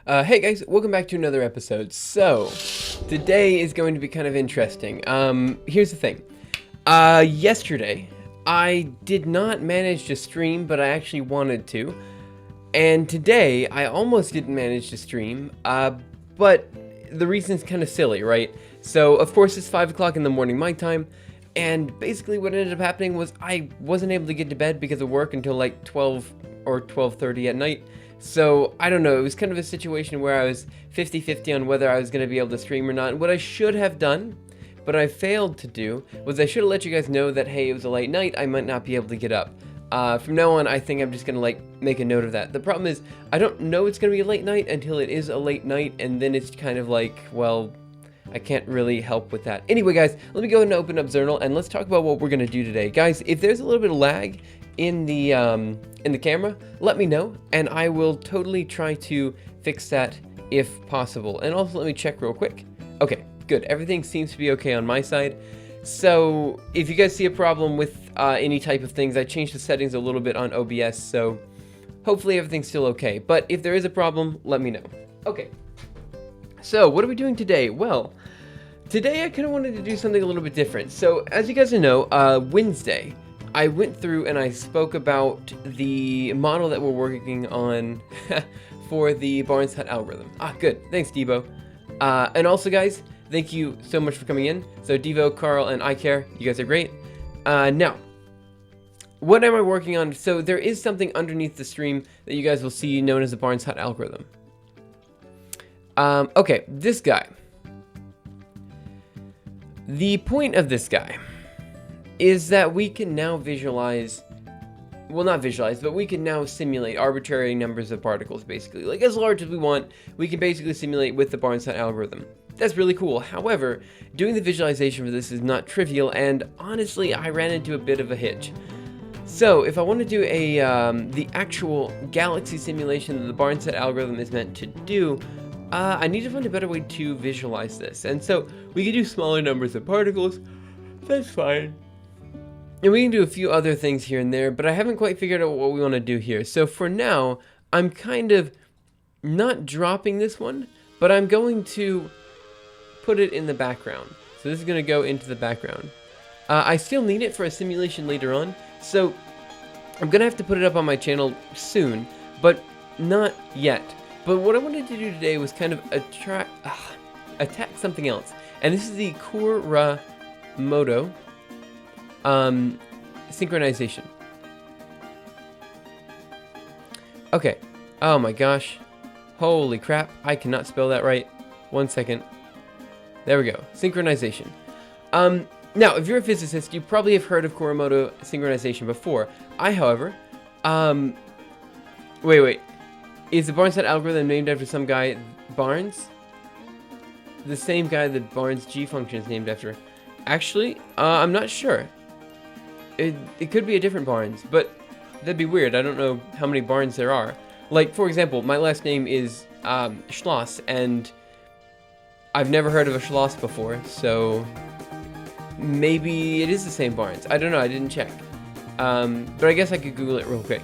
Hey guys, welcome back to another episode. So, today is going to be kind of interesting. Here's the thing. Yesterday, I did not manage to stream, but I actually wanted to. And today, I almost didn't manage to stream, but the reason's kind of silly, right? So, of course, it's 5 o'clock in the morning my time, and basically what ended up happening was I wasn't able to get to bed because of work until like 12 or 12:30 at night. So, I don't know, it was kind of a situation where I was 50-50 on whether I was going to be able to stream or not. And what I should have done, but I failed to do, was I should have let you guys know that, hey, it was a late night, I might not be able to get up. From now on, I think I'm just going to, like, make a note of that. The problem is, I don't know it's going to be a late night until it is a late night, and then it's kind of like, well, I can't really help with that. Anyway, guys, let me go ahead and open up Zernal, and let's talk about what we're going to do today. Guys, if there's a little bit of lag in the camera, let me know, and I will totally try to fix that if possible. And also, let me check real quick. Okay, good. Everything seems to be okay on my side. So, if you guys see a problem with any type of things, I changed the settings a little bit on OBS, so hopefully everything's still okay. But if there is a problem, let me know. Okay. So, what are we doing today? Well, today I kind of wanted to do something a little bit different. So, as you guys know, Wednesday, I went through and I spoke about the model that we're working on for the Barnes Hut algorithm. Ah, good. Thanks, Devo. And also, guys, thank you so much for coming in. So, Devo, Carl, and iCare, you guys are great. Now, what am I working on? So, there is something underneath the stream that you guys will see known as the Barnes Hut algorithm. Okay, this guy. The point of this guy is that we can now visualize, well, not visualize, but we can now simulate arbitrary numbers of particles, basically. Like, as large as we want, we can basically simulate with the Barnes Hut algorithm. That's really cool. However, doing the visualization for this is not trivial, and honestly, I ran into a bit of a hitch. So, if I want to do the actual galaxy simulation that the Barnes Hut algorithm is meant to do, I need to find a better way to visualize this. And so, we can do smaller numbers of particles. That's fine. And we can do a few other things here and there, but I haven't quite figured out what we want to do here. So for now, I'm kind of not dropping this one, but I'm going to put it in the background. So this is going to go into the background. I still need it for a simulation later on, so I'm going to have to put it up on my channel soon, but not yet. But what I wanted to do today was kind of attack something else. And this is the Kuramoto synchronization. Okay. Oh my gosh. Holy crap. I cannot spell that right. 1 second. There we go. Synchronization. Now, if you're a physicist, you probably have heard of Kuramoto synchronization before. I, however, wait. Is the Barnes Hut algorithm named after some guy, Barnes? The same guy that Barnes G function is named after. Actually, I'm not sure. It could be a different Barnes, but that'd be weird. I don't know how many Barnes there are. Like, for example, my last name is Schloss, and I've never heard of a Schloss before, so maybe it is the same Barnes. I don't know, I didn't check. But I guess I could Google it real quick.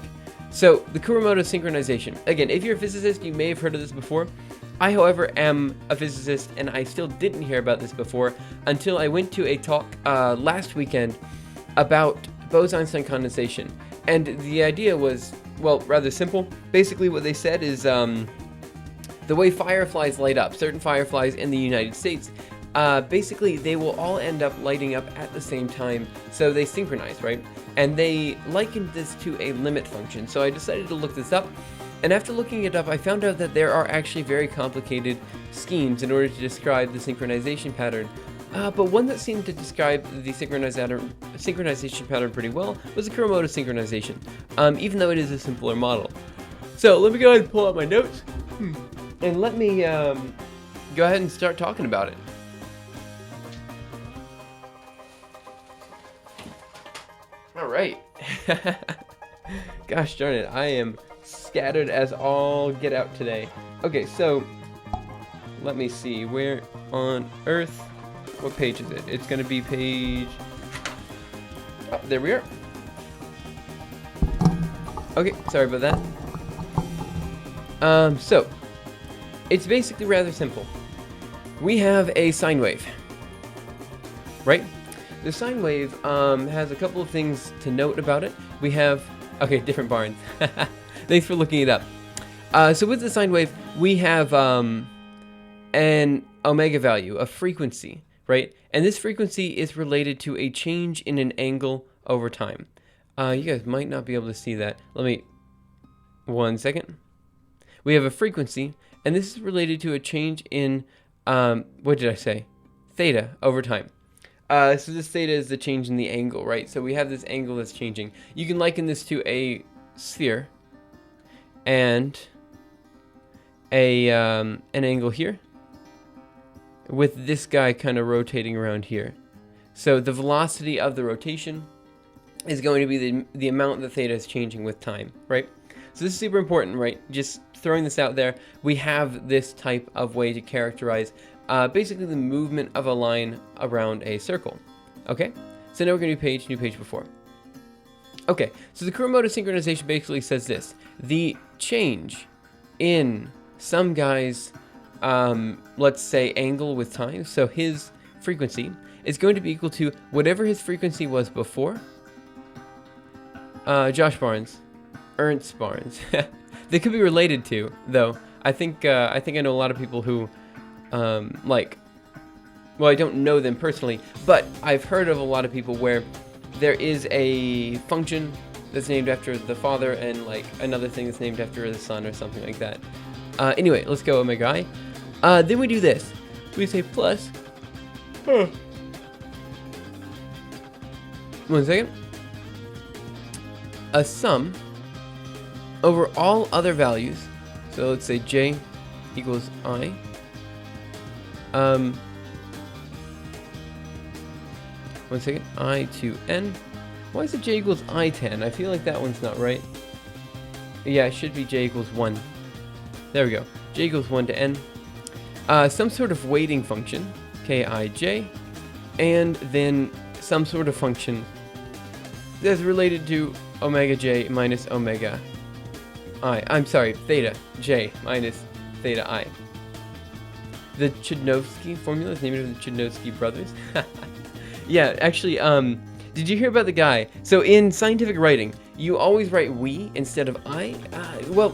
So, the Kuramoto synchronization. Again, if you're a physicist, you may have heard of this before. I, however, am a physicist, and I still didn't hear about this before until I went to a talk last weekend about Bose-Einstein condensation. And the idea was, well, rather simple. Basically, what they said is the way fireflies light up, certain fireflies in the United States, basically, they will all end up lighting up at the same time, so they synchronize, right? And they likened this to a limit function, so I decided to look this up. And after looking it up, I found out that there are actually very complicated schemes in order to describe the synchronization pattern. But one that seemed to describe the synchronization pattern pretty well was the Kuramoto synchronization, even though it is a simpler model. So let me go ahead and pull out my notes, and let me go ahead and start talking about it. All right. Gosh darn it, I am scattered as all get out today. Okay, so let me see, where on earth, what page is it? It's gonna be page, oh, there we are. Okay, sorry about that. So it's basically rather simple. We have a sine wave, right? The sine wave has a couple of things to note about it. We have, okay, different barns. Thanks for looking it up. So with the sine wave, we have an omega value, a frequency, right? And this frequency is related to a change in an angle over time. You guys might not be able to see that. Let me, 1 second. We have a frequency, and this is related to a change in, what did I say? Theta over time. So this theta is the change in the angle, right? So we have this angle that's changing. You can liken this to a sphere and an angle here with this guy kind of rotating around here. So the velocity of the rotation is going to be the amount that theta is changing with time, right? So this is super important, right? Just throwing this out there. We have this type of way to characterize basically the movement of a line around a circle. Okay, so now we're going to do new page before. Okay, so the Kuramoto synchronization basically says this: the change in some guy's, let's say, angle with time, so his frequency, is going to be equal to whatever his frequency was before. Josh Barnes, Ernst Barnes. They could be related to, though. I think I know a lot of people who, well, I don't know them personally, but I've heard of a lot of people where there is a function that's named after the father and like another thing that's named after the son or something like that. Anyway, let's go omega I. Then we do this. We say plus. 1 second. A sum over all other values. So let's say j equals I. 1 second. I to n. Why is it j equals I to n? I feel like that one's not right. Yeah, it should be j equals 1. There we go. J equals 1 to n. Some sort of weighting function, kij, and then some sort of function that's related to omega j minus omega I. I'm sorry, theta j minus theta I. The Chudnovsky formula is named after the Chudnovsky brothers. Yeah, actually, did you hear about the guy? So in scientific writing, you always write we instead of I. Well,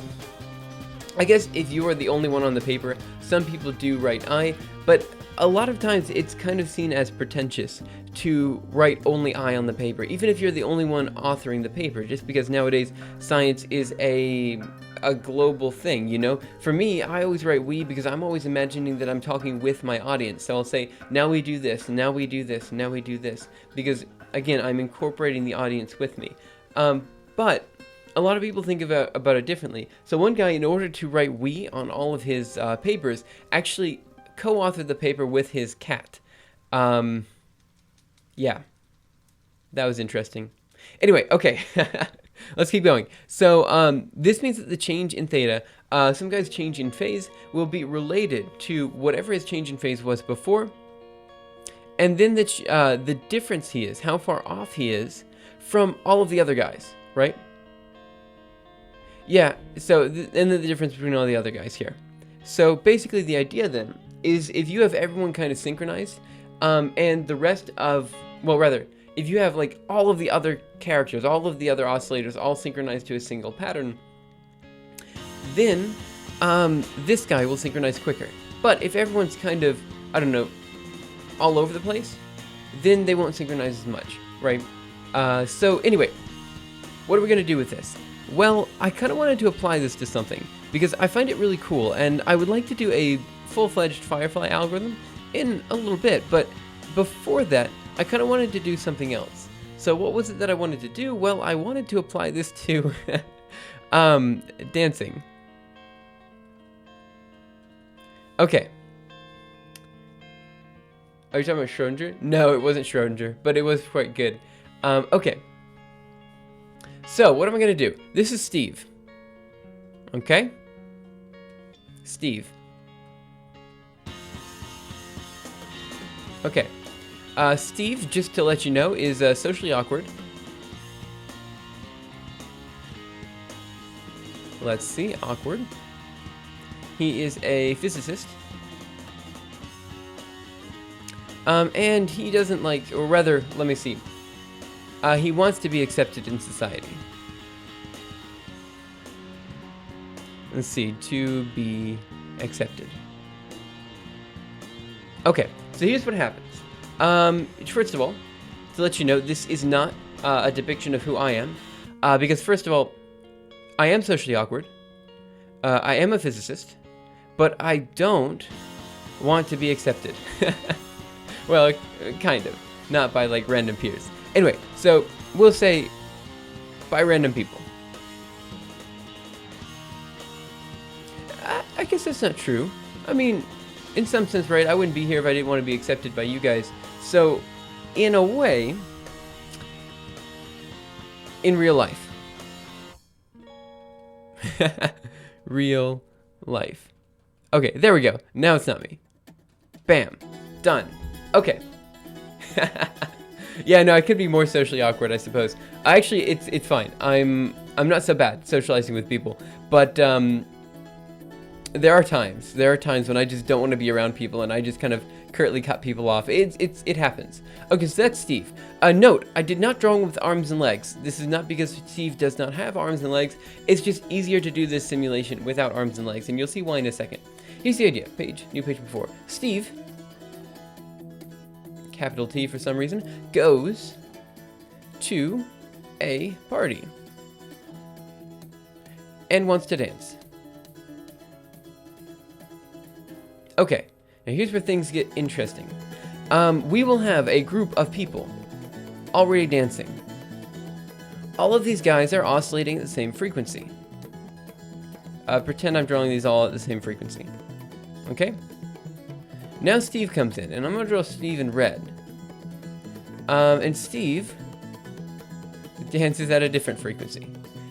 I guess if you are the only one on the paper, some people do write I, but a lot of times it's kind of seen as pretentious to write only I on the paper, even if you're the only one authoring the paper, just because nowadays science is a global thing, you know? For me, I always write we because I'm always imagining that I'm talking with my audience. So I'll say, now we do this, now we do this, now we do this, because again, I'm incorporating the audience with me. But a lot of people think about it differently. So one guy, in order to write we on all of his papers, actually co-authored the paper with his cat. Yeah, that was interesting. Anyway, okay, let's keep going. So this means that the change in theta, some guy's change in phase, will be related to whatever his change in phase was before, and then the difference he is, how far off he is from all of the other guys, right? Yeah, so, and then the difference between all the other guys here. So basically the idea then is if you have everyone kind of synchronized, and the rest of, well, rather, if you have like all of the other characters, all of the other oscillators all synchronized to a single pattern, then this guy will synchronize quicker. But if everyone's kind of, I don't know, all over the place, then they won't synchronize as much, right? So anyway, what are we going to do with this? Well, I kind of wanted to apply this to something because I find it really cool, and I would like to do a full-fledged Firefly algorithm in a little bit, but before that, I kind of wanted to do something else. So what was it that I wanted to do? Well, I wanted to apply this to dancing. Okay. Are you talking about Schrodinger? No, it wasn't Schrodinger, but it was quite good. Okay. So, what am I going to do? This is Steve. Okay? Steve. Okay. Steve, just to let you know, is socially awkward. Let's see, awkward. He is a physicist. And he doesn't like, or rather, let me see. He wants to be accepted in society. Let's see, to be accepted. Okay, so here's what happens. First of all, to let you know, this is not a depiction of who I am. Because first of all, I am socially awkward. I am a physicist. But I don't want to be accepted. Well, kind of. Not by, like, random peers. Anyway, so we'll say by random people. I guess that's not true. I mean, in some sense, right? I wouldn't be here if I didn't want to be accepted by you guys. So, in a way, in real life. Real life. Okay, there we go. Now it's not me. Bam. Done. Okay. Yeah, no, I could be more socially awkward, I suppose. Actually, it's fine. I'm not so bad socializing with people, but there are times when I just don't want to be around people, and I just kind of curtly cut people off. It happens. Okay, so that's Steve. Note, I did not draw him with arms and legs. This is not because Steve does not have arms and legs. It's just easier to do this simulation without arms and legs, and you'll see why in a second. Here's the idea. New page before. Steve, capital T for some reason, goes to a party and wants to dance. Okay, now here's where things get interesting. We will have a group of people already dancing. All of these guys are oscillating at the same frequency. Pretend I'm drawing these all at the same frequency. Okay? Now Steve comes in, and I'm going to draw Steve in red. And Steve dances at a different frequency.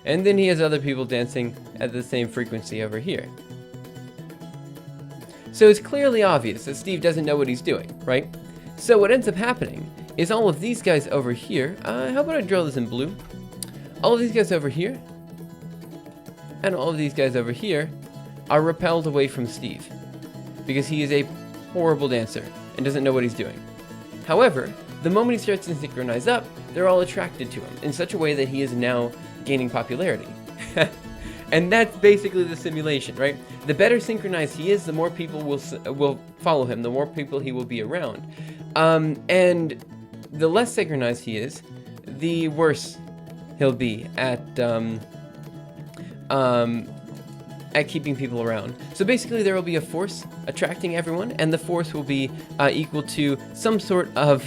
And then he has other people dancing at the same frequency over here. So it's clearly obvious that Steve doesn't know what he's doing, right? So what ends up happening is all of these guys over here, how about I draw this in blue? All of these guys over here, and all of these guys over here, are repelled away from Steve. Because he is a horrible dancer and doesn't know what he's doing. However, the moment he starts to synchronize up, they're all attracted to him in such a way that he is now gaining popularity. And that's basically the simulation, right? The better synchronized he is, the more people will follow him, the more people he will be around. And the less synchronized he is, the worse he'll be at keeping people around. So basically there will be a force attracting everyone, and the force will be equal to some sort of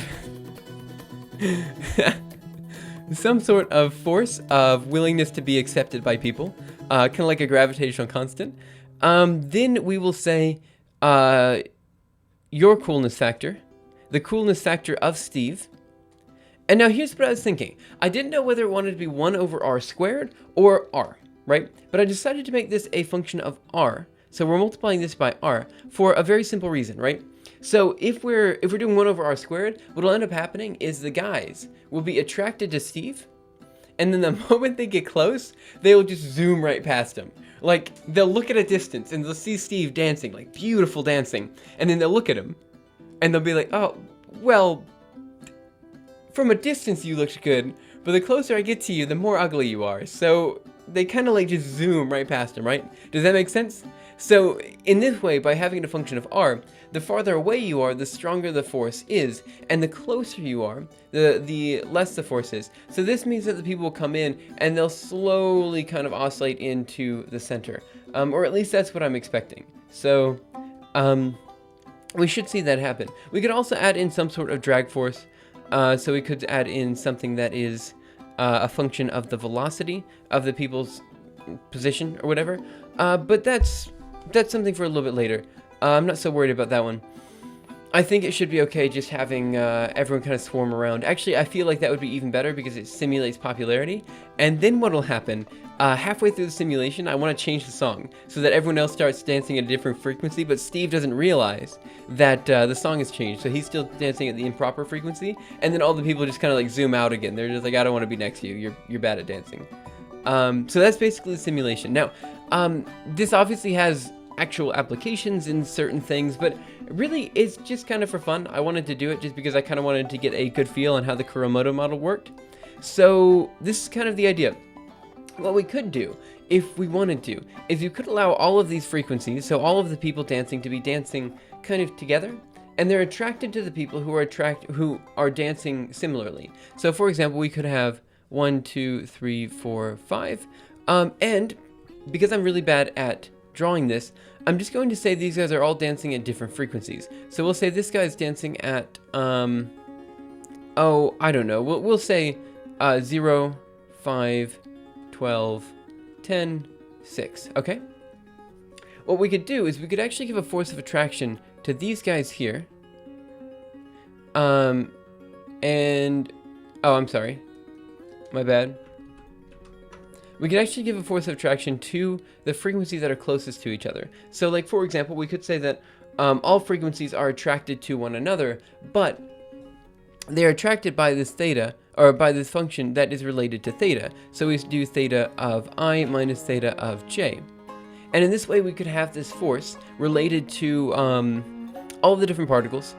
force of willingness to be accepted by people, kind of like a gravitational constant. Then we will say your coolness factor, the coolness factor of Steve. And now here's what I was thinking. I didn't know whether it wanted to be 1 over r squared or r. Right? But I decided to make this a function of r. So we're multiplying this by r for a very simple reason, right? So if we're doing 1 over r squared, what'll end up happening is the guys will be attracted to Steve, and then the moment they get close, they will just zoom right past him. Like, they'll look at a distance and they'll see Steve dancing, like beautiful dancing, and then they'll look at him and they'll be like, oh, well, from a distance you looked good, but the closer I get to you, the more ugly you are. So they kind of like just zoom right past him, right? Does that make sense? So in this way, by having a function of r, the farther away you are, the stronger the force is, and the closer you are, the less the force is. So this means that the people will come in and they'll slowly kind of oscillate into the center, or at least that's what I'm expecting. So we should see that happen. We could also add in some sort of drag force, so we could add in something that is a function of the velocity of the people's position or whatever, but that's something for a little bit later. I'm not so worried about that one. I think it should be okay just having everyone kind of swarm around. Actually, I feel like that would be even better because it simulates popularity. And then what will happen, halfway through the simulation, I want to change the song so that everyone else starts dancing at a different frequency, but Steve doesn't realize that the song has changed, so he's still dancing at the improper frequency, and then all the people just kind of like zoom out again. They're just like, I don't want to be next to you, you're bad at dancing. So that's basically the simulation. Now, this obviously has actual applications in certain things, but really it's just kind of for fun. I wanted to do it just because I kind of wanted to get a good feel on how the Kuramoto model worked. So this is kind of the idea. What we could do, if we wanted to, is you could allow all of these frequencies, so all of the people dancing, to be dancing kind of together, and they're attracted to the people who are dancing similarly. So for example, we could have 1, 2, 3, 4, 5, and because I'm really bad at drawing this, I'm just going to say these guys are all dancing at different frequencies. So we'll say this guy's dancing at, oh, I don't know, we'll say 0, 5, 12, 10, 6, okay? What we could do is we could actually give a force of attraction to these guys here. And, oh, I'm sorry. My bad. We could actually give a force of attraction to the frequencies that are closest to each other. So, like, for example, we could say that all frequencies are attracted to one another, but they're attracted by this theta, or by this function that is related to theta. So we do theta of I minus theta of j. And in this way, we could have this force related to all of the different particles,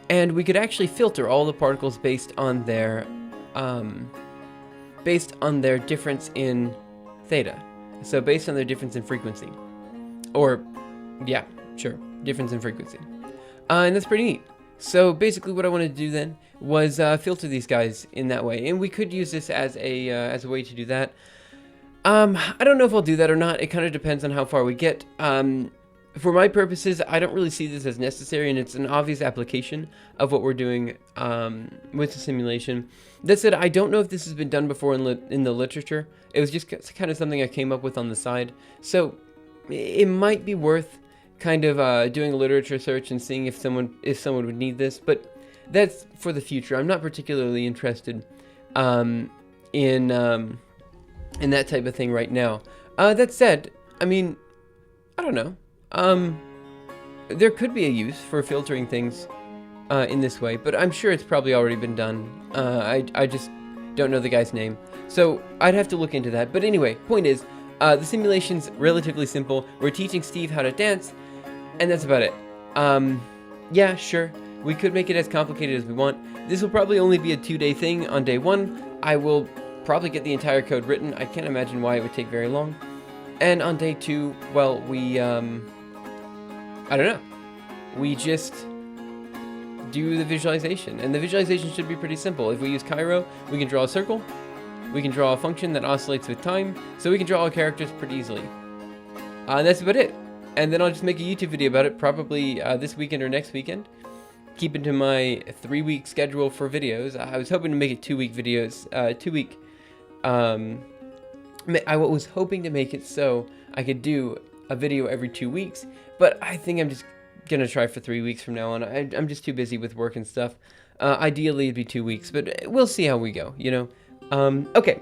and we could actually filter all the particles based on their difference in theta. So based on their difference in frequency. Or, yeah, sure, difference in frequency. And that's pretty neat. So basically what I wanted to do then was filter these guys in that way. And we could use this as a way to do that. I don't know if I'll do that or not. It kind of depends on how far we get. For my purposes, I don't really see this as necessary, and it's an obvious application of what we're doing with the simulation. That said, I don't know if this has been done before in the literature. It was just kind of something I came up with on the side. So it might be worth kind of doing a literature search and seeing if someone would need this, but that's for the future. I'm not particularly interested in that type of thing right now. That said, I mean, I don't know. There could be a use for filtering things in this way, but I'm sure it's probably already been done. I just don't know the guy's name, so I'd have to look into that. But anyway, point is, the simulation's relatively simple. We're teaching Steve how to dance, and that's about it. Yeah, sure, we could make it as complicated as we want. This will probably only be a 2-day thing. On day 1, I will probably get the entire code written. I can't imagine why it would take very long. And on day 2, well, we, I don't know. We just do the visualization. And the visualization should be pretty simple. If we use Cairo, we can draw a circle. We can draw a function that oscillates with time. So we can draw all characters pretty easily. And that's about it. And then I'll just make a YouTube video about it, probably this weekend or next weekend. Keep into my 3-week schedule for videos. I was hoping to make it 2-week videos, I was hoping to make it so I could do a video every 2 weeks, but I think I'm just gonna try for 3 weeks from now on. I'm just too busy with work and stuff. Ideally it'd be 2 weeks, but we'll see how we go, you know? Okay,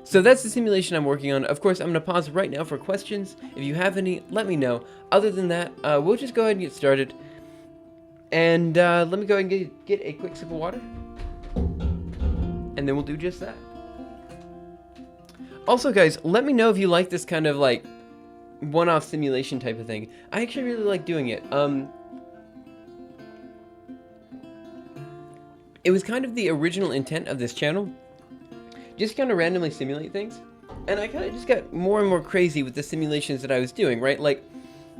so that's the simulation I'm working on. Of course, I'm gonna pause right now for questions. If you have any, let me know. Other than that, we'll just go ahead and get started. And let me go ahead and get a quick sip of water. And then we'll do just that. Also, guys, let me know if you like this kind of, like, one-off simulation type of thing. I actually really like doing it. It was kind of the original intent of this channel. Just kind of randomly simulate things. And I kind of just got more and more crazy with the simulations that I was doing, right? Like,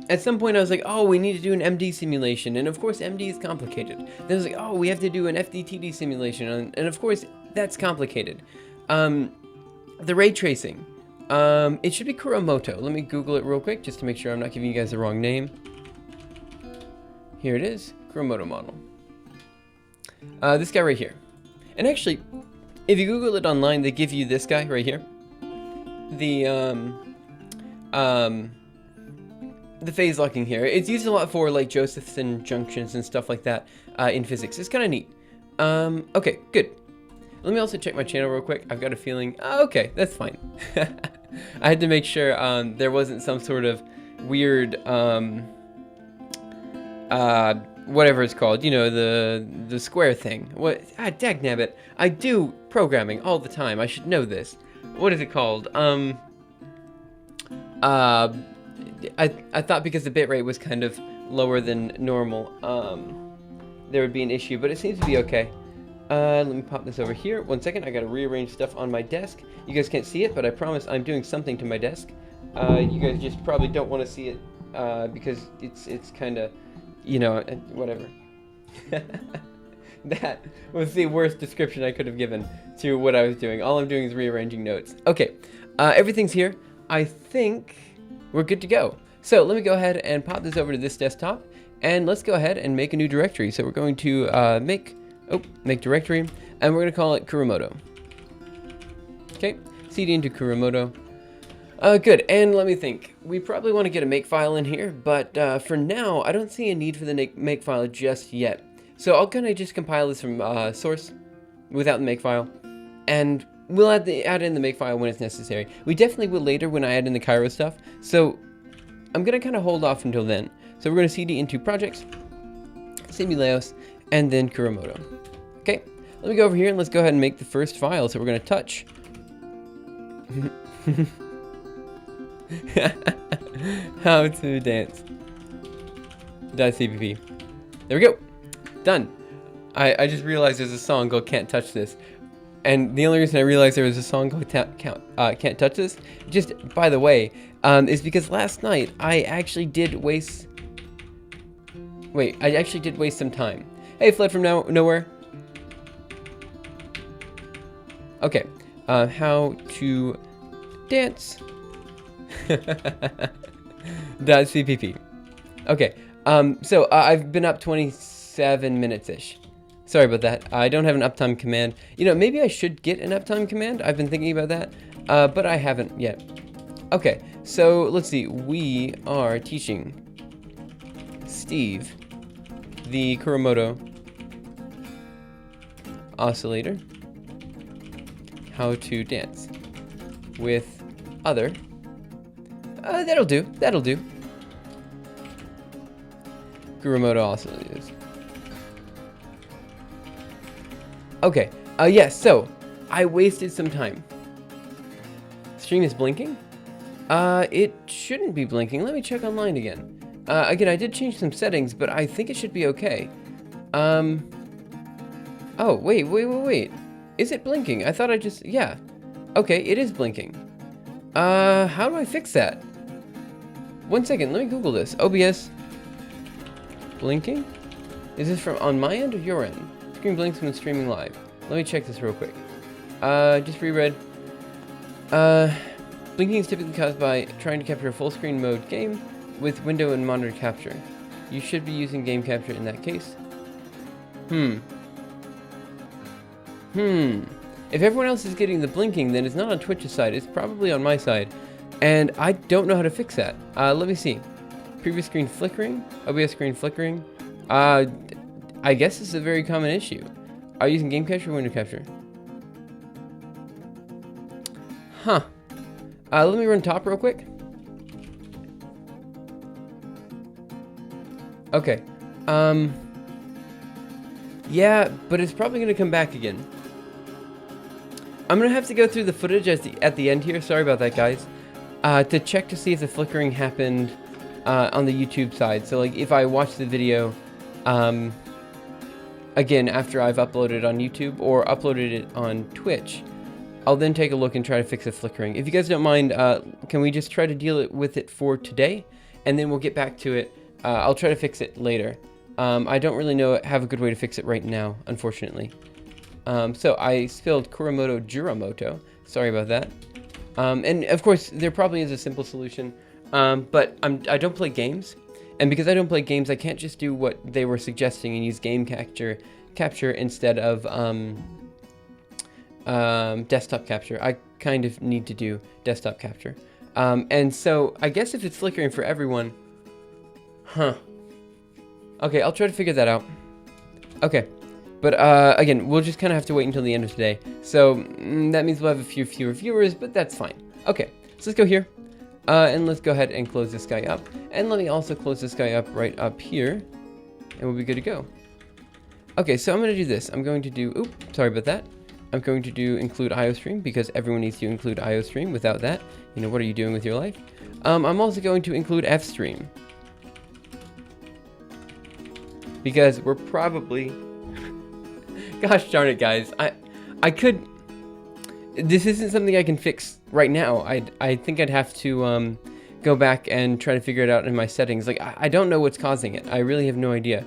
at some point I was like, oh, we need to do an MD simulation. And of course, MD is complicated. Then I was like, oh, we have to do an FDTD simulation. And of course, that's complicated. The ray tracing. It should be Kuramoto. Let me Google it real quick just to make sure I'm not giving you guys the wrong name. Here it is, Kuramoto model. This guy right here. And actually, if you Google it online, they give you this guy right here. The phase locking here. It's used a lot for like Josephson junctions and stuff like that in physics. It's kind of neat. Okay, good. Let me also check my channel real quick. I've got a feeling... Oh, okay, that's fine. I had to make sure there wasn't some sort of weird... whatever it's called. You know, the square thing. What? Dagnabbit. I do programming all the time. I should know this. What is it called? I thought because the bitrate was kind of lower than normal, there would be an issue, but it seems to be okay. Let me pop this over here. 1 second, I gotta rearrange stuff on my desk. You guys can't see it, but I promise I'm doing something to my desk. You guys just probably don't want to see it, because it's kind of, you know, whatever. That was the worst description I could have given to what I was doing. All I'm doing is rearranging notes. Okay, everything's here. I think we're good to go. So let me go ahead and pop this over to this desktop, and let's go ahead and make a new directory. So we're going to make directory, and we're going to call it Kuramoto. Okay, cd into Kuramoto. Good, and let me think. We probably want to get a makefile in here, but for now, I don't see a need for the makefile just yet. So I'll kind of just compile this from source without the makefile, and we'll add in the makefile when it's necessary. We definitely will later when I add in the Cairo stuff, so I'm going to kind of hold off until then. So we're going to cd into projects, Simuleos, and then Kuramoto. Okay, let me go over here and let's go ahead and make the first file. So we're going to touch. How to dance. .cpp. There we go. Done. I just realized there's a song called Can't Touch This. And the only reason I realized there was a song called Can't Touch This, just by the way, is because last night I actually did waste... Wait, I actually did waste some time. Hey, Fled from Nowhere. Okay. How to dance. .cpp. Okay. So I've been up 27 minutes-ish. Sorry about that. I don't have an uptime command. You know, maybe I should get an uptime command. I've been thinking about that, but I haven't yet. Okay, so let's see. We are teaching Steve the Kuramoto oscillator how to dance with other. That'll do. That'll do. Kuramoto oscillators. Okay, yes, so, I wasted some time. Stream is blinking? It shouldn't be blinking. Let me check online again. Again, I did change some settings, but I think it should be okay. Oh, wait. Is it blinking? I thought I just, yeah. Okay, it is blinking. How do I fix that? 1 second, let me Google this. OBS. Blinking? Is this from on my end or your end? Screen blinks when streaming live. Let me check this real quick. Just reread. Blinking is typically caused by trying to capture a full screen mode game with window and monitor capture. You should be using game capture in that case. If everyone else is getting the blinking, then it's not on Twitch's side. It's probably on my side. And I don't know how to fix that. Let me see. Previous screen flickering. OBS screen flickering. I guess it's a very common issue. Are you using game capture or window capture? Huh. Let me run top real quick. Okay. Yeah, but it's probably going to come back again. I'm going to have to go through the footage at the end here. Sorry about that, guys. To check to see if the flickering happened on the YouTube side. So, like, if I watch the video... again, after I've uploaded it on YouTube or uploaded it on Twitch, I'll then take a look and try to fix the flickering. If you guys don't mind, can we just try to deal with it for today, and then we'll get back to it. I'll try to fix it later. I don't really have a good way to fix it right now, unfortunately. So I spelled Kuramoto. Sorry about that. And of course, there probably is a simple solution, but I don't play games. And because I don't play games, I can't just do what they were suggesting and use game capture instead of desktop capture. I kind of need to do desktop capture. And so I guess if it's flickering for everyone, okay, I'll try to figure that out. Okay, but again, we'll just kind of have to wait until the end of today. So that means we'll have a few fewer viewers, but that's fine. Okay, so let's go here. And let's go ahead and close this guy up. And let me also close this guy up right up here. And we'll be good to go. Okay, so I'm going to do this. I'm going to do... Oops, sorry about that. I'm going to do include IOStream because everyone needs to include IOStream. Without that, you know, what are you doing with your life? I'm also going to include FStream because we're probably, gosh darn it, guys, I could. This isn't something I can fix right now. I think I'd have to go back and try to figure it out in my settings. Like I don't know what's causing it. I really have no idea.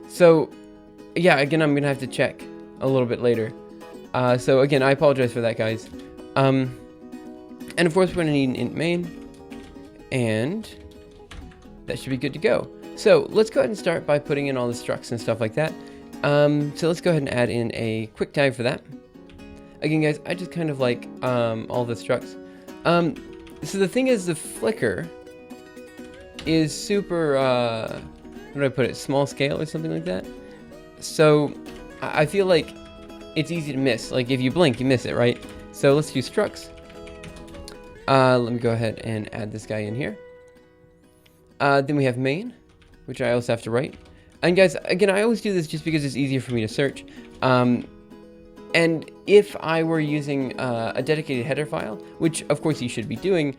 So yeah, again, I'm gonna have to check a little bit later. So again, I apologize for that, guys. And of course, we're gonna need an int main, and that should be good to go. So let's go ahead and start by putting in all the structs and stuff like that. So let's go ahead and add in a quick tag for that. Again, guys, I just kind of like all the structs. So the thing is, the flicker is super, how do I put it, small scale or something like that. So I feel like it's easy to miss. Like if you blink, you miss it, right? So let's do structs. Let me go ahead and add this guy in here. Then we have main, which I also have to write. And guys, again, I always do this just because it's easier for me to search. And if I were using a dedicated header file, which of course you should be doing,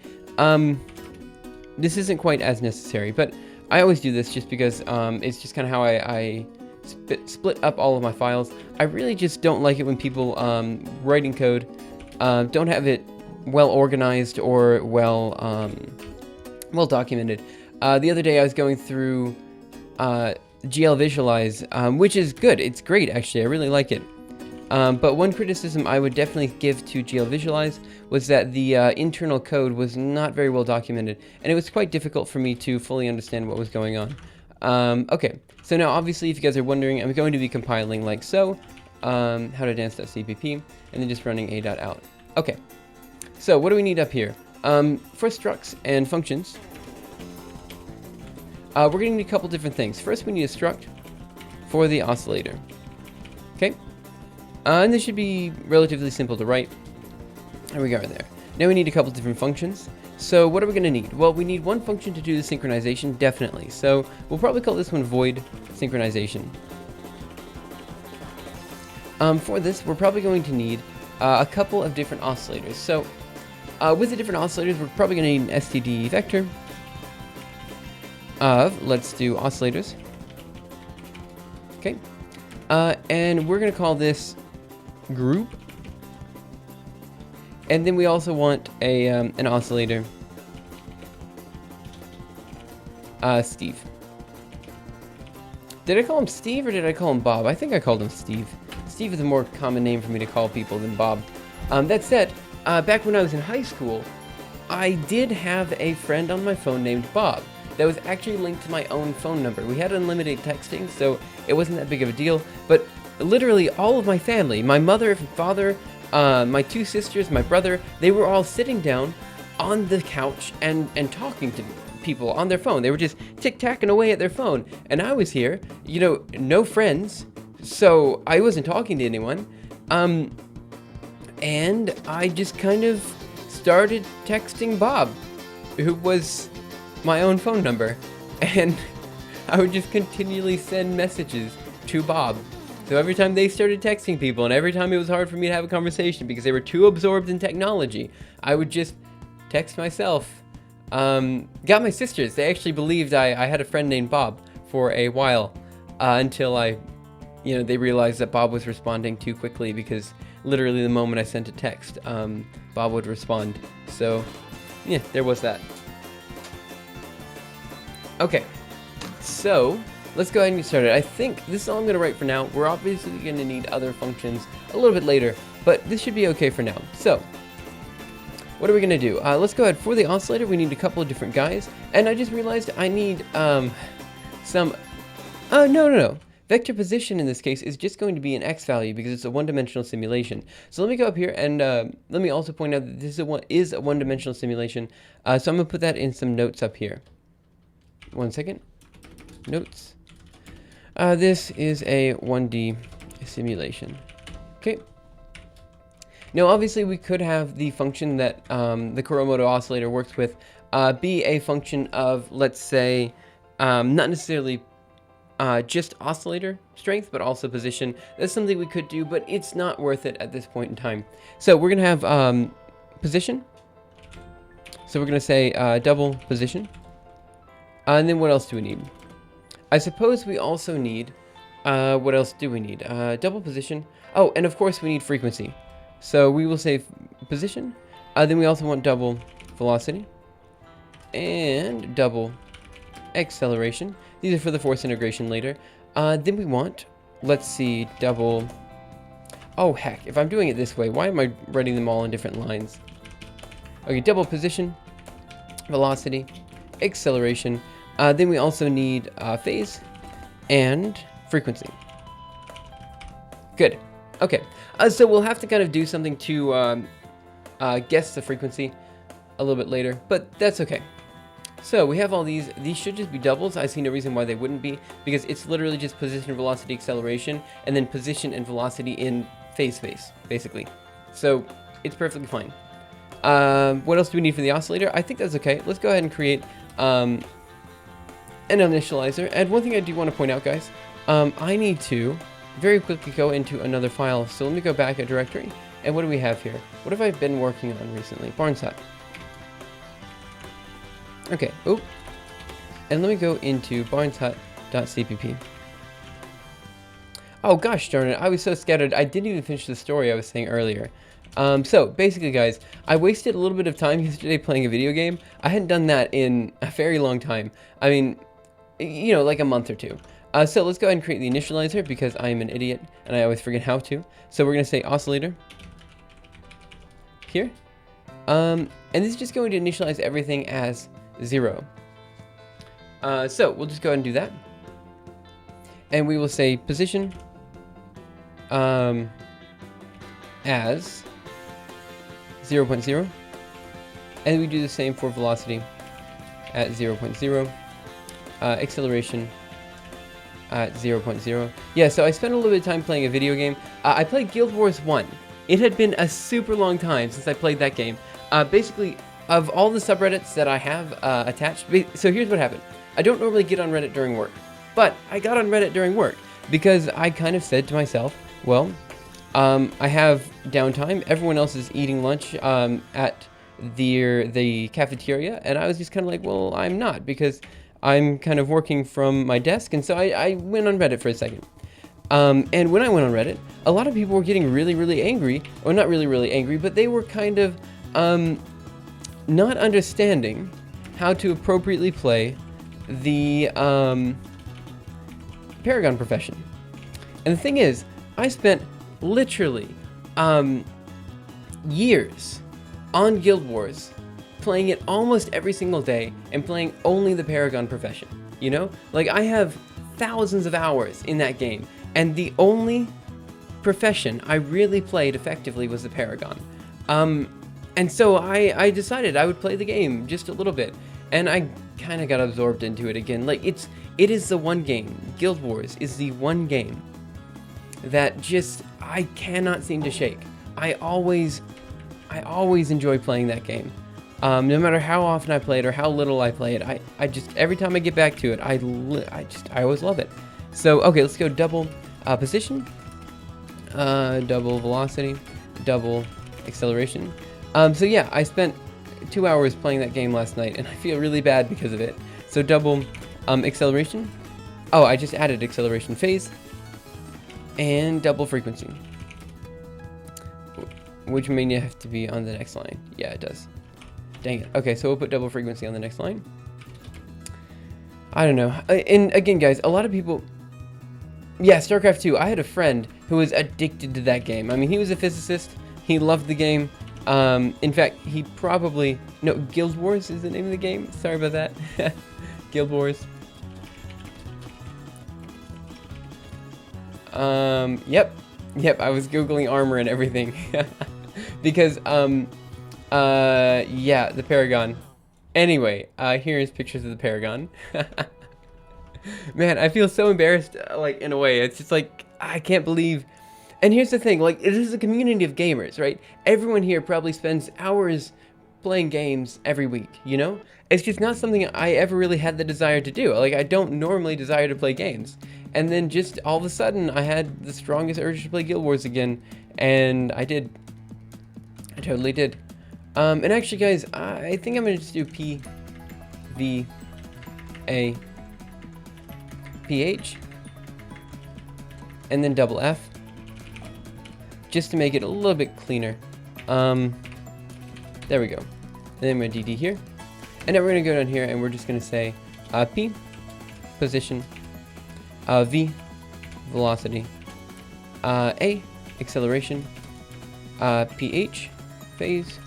this isn't quite as necessary. But I always do this just because it's just kind of how I split up all of my files. I really just don't like it when people writing code don't have it well organized or well documented. The other day I was going through GL Visualize, which is good. It's great, actually. I really like it. But one criticism I would definitely give to GL Visualize was that the internal code was not very well documented, and it was quite difficult for me to fully understand what was going on. Okay, so now obviously if you guys are wondering, I'm going to be compiling like so, howtodance.cpp, and then just running a.out. Okay, so what do we need up here? For structs and functions, we're going to need a couple different things. First, we need a struct for the oscillator. Okay, and this should be relatively simple to write. There we go there. Now we need a couple different functions. So what are we going to need? Well, we need one function to do the synchronization, definitely. So we'll probably call this one void synchronization. For this, we're probably going to need a couple of different oscillators. So with the different oscillators, we're probably going to need an std vector of, let's do oscillators. Okay. And we're going to call this group. And then we also want a an oscillator, Steve. Did I call him Steve or did I call him Bob? I think I called him Steve. Steve is a more common name for me to call people than Bob. That said, back when I was in high school, I did have a friend on my phone named Bob that was actually linked to my own phone number. We had unlimited texting, so it wasn't that big of a deal, but literally all of my family, my mother, father, my two sisters, my brother, they were all sitting down on the couch and talking to people on their phone. They were just tic-tacking away at their phone. And I was here, you know, no friends, so I wasn't talking to anyone. And I just kind of started texting Bob, who was my own phone number. And I would just continually send messages to Bob. So every time they started texting people, and every time it was hard for me to have a conversation because they were too absorbed in technology, I would just text myself. Got my sisters. They actually believed I had a friend named Bob for a while, until they realized that Bob was responding too quickly because literally the moment I sent a text, Bob would respond. So, yeah, there was that. Okay, so let's go ahead and get started. I think this is all I'm going to write for now. We're obviously going to need other functions a little bit later, but this should be okay for now. So, what are we going to do? Let's go ahead. For the oscillator, we need a couple of different guys, and I just realized I need some... No. Vector position in this case is just going to be an x value because it's a one-dimensional simulation. So let me go up here and let me also point out that this is a one-dimensional simulation. So I'm going to put that in some notes up here. 1 second. Notes. This is a 1D simulation. Okay. Now, obviously, we could have the function that the Kuramoto oscillator works with be a function of, let's say, not necessarily just oscillator strength, but also position. That's something we could do, but it's not worth it at this point in time. So we're going to have position. So we're going to say double position. And then what else do we need? I suppose we also need, what else do we need? Double position. Oh, and of course we need frequency. So we will say position. Then we also want double velocity. And double acceleration. These are for the force integration later. Then we want, let's see, double... Oh, heck. If I'm doing it this way, why am I writing them all in different lines? Okay, double position, velocity, acceleration. Then we also need phase and frequency. Good. Okay. So we'll have to kind of do something to guess the frequency a little bit later, but that's okay. So we have all these. These should just be doubles. I see no reason why they wouldn't be, because it's literally just position, velocity, acceleration, and then position and velocity in phase, basically. So it's perfectly fine. What else do we need for the oscillator? I think that's okay. Let's go ahead and create an initializer. And one thing I do want to point out, guys, I need to very quickly go into another file. So let me go back a directory. And what do we have here? What have I been working on recently? Barnes Hut. Okay, oh, and let me go into barneshut.cpp. Oh gosh darn it, I was so scattered, I didn't even finish the story I was saying earlier. So basically guys, I wasted a little bit of time yesterday playing a video game. I hadn't done that in a very long time. I mean, you know, like a month or two. So let's go ahead and create the initializer, because I am an idiot and I always forget how to. So we're going to say oscillator here. And this is just going to initialize everything as 0. So we'll just go ahead and do that. And we will say position as 0.0. And we do the same for velocity at 0.0. Acceleration at 0.0. Yeah, so I spent a little bit of time playing a video game. I played Guild Wars 1. It had been a super long time since I played that game. Basically, of all the subreddits that I have attached, so here's what happened. I don't normally get on Reddit during work, but I got on Reddit during work because I kind of said to myself, well, I have downtime. Everyone else is eating lunch at the cafeteria, and I was just kind of like, well, I'm not, because I'm kind of working from my desk, and so I went on Reddit for a second. And when I went on Reddit, a lot of people were getting really, really angry, or not really, really angry, but they were kind of not understanding how to appropriately play the Paragon profession. And the thing is, I spent literally years on Guild Wars playing it almost every single day and playing only the Paragon profession, you know? Like, I have thousands of hours in that game, and the only profession I really played effectively was the Paragon. And so I decided I would play the game just a little bit, and I kind of got absorbed into it again. Like, it is the one game, Guild Wars is the one game that just, I cannot seem to shake. I always enjoy playing that game. No matter how often I play it or how little I play it, I just, every time I get back to it, I always love it. So, okay, let's go double position, double velocity, double acceleration. So yeah, I spent 2 hours playing that game last night, and I feel really bad because of it. So double acceleration. Oh, I just added acceleration phase. And double frequency. Which may have to be on the next line. Yeah, it does. Dang it. Okay, so we'll put double frequency on the next line. I don't know. And again, guys, a lot of people... Yeah, StarCraft 2. I had a friend who was addicted to that game. I mean, he was a physicist. He loved the game. In fact, he probably... No, Guild Wars is the name of the game. Sorry about that. Guild Wars. Yep, I was Googling armor and everything. Because, yeah, the Paragon. Anyway, here's pictures of the Paragon. Man, I feel so embarrassed, like, in a way. It's just like, I can't believe... And here's the thing, like, it is a community of gamers, right? Everyone here probably spends hours playing games every week, you know? It's just not something I ever really had the desire to do. Like, I don't normally desire to play games. and then just all of a sudden I had the strongest urge to play Guild Wars again, and I did. I totally did. And actually, guys, I think I'm gonna just do P, V, A, P, H, and then double F, just to make it a little bit cleaner. There we go. And then I'm gonna DD here, and then we're gonna go down here, and we're just gonna say P, position, V, velocity, A, acceleration, PH, phase.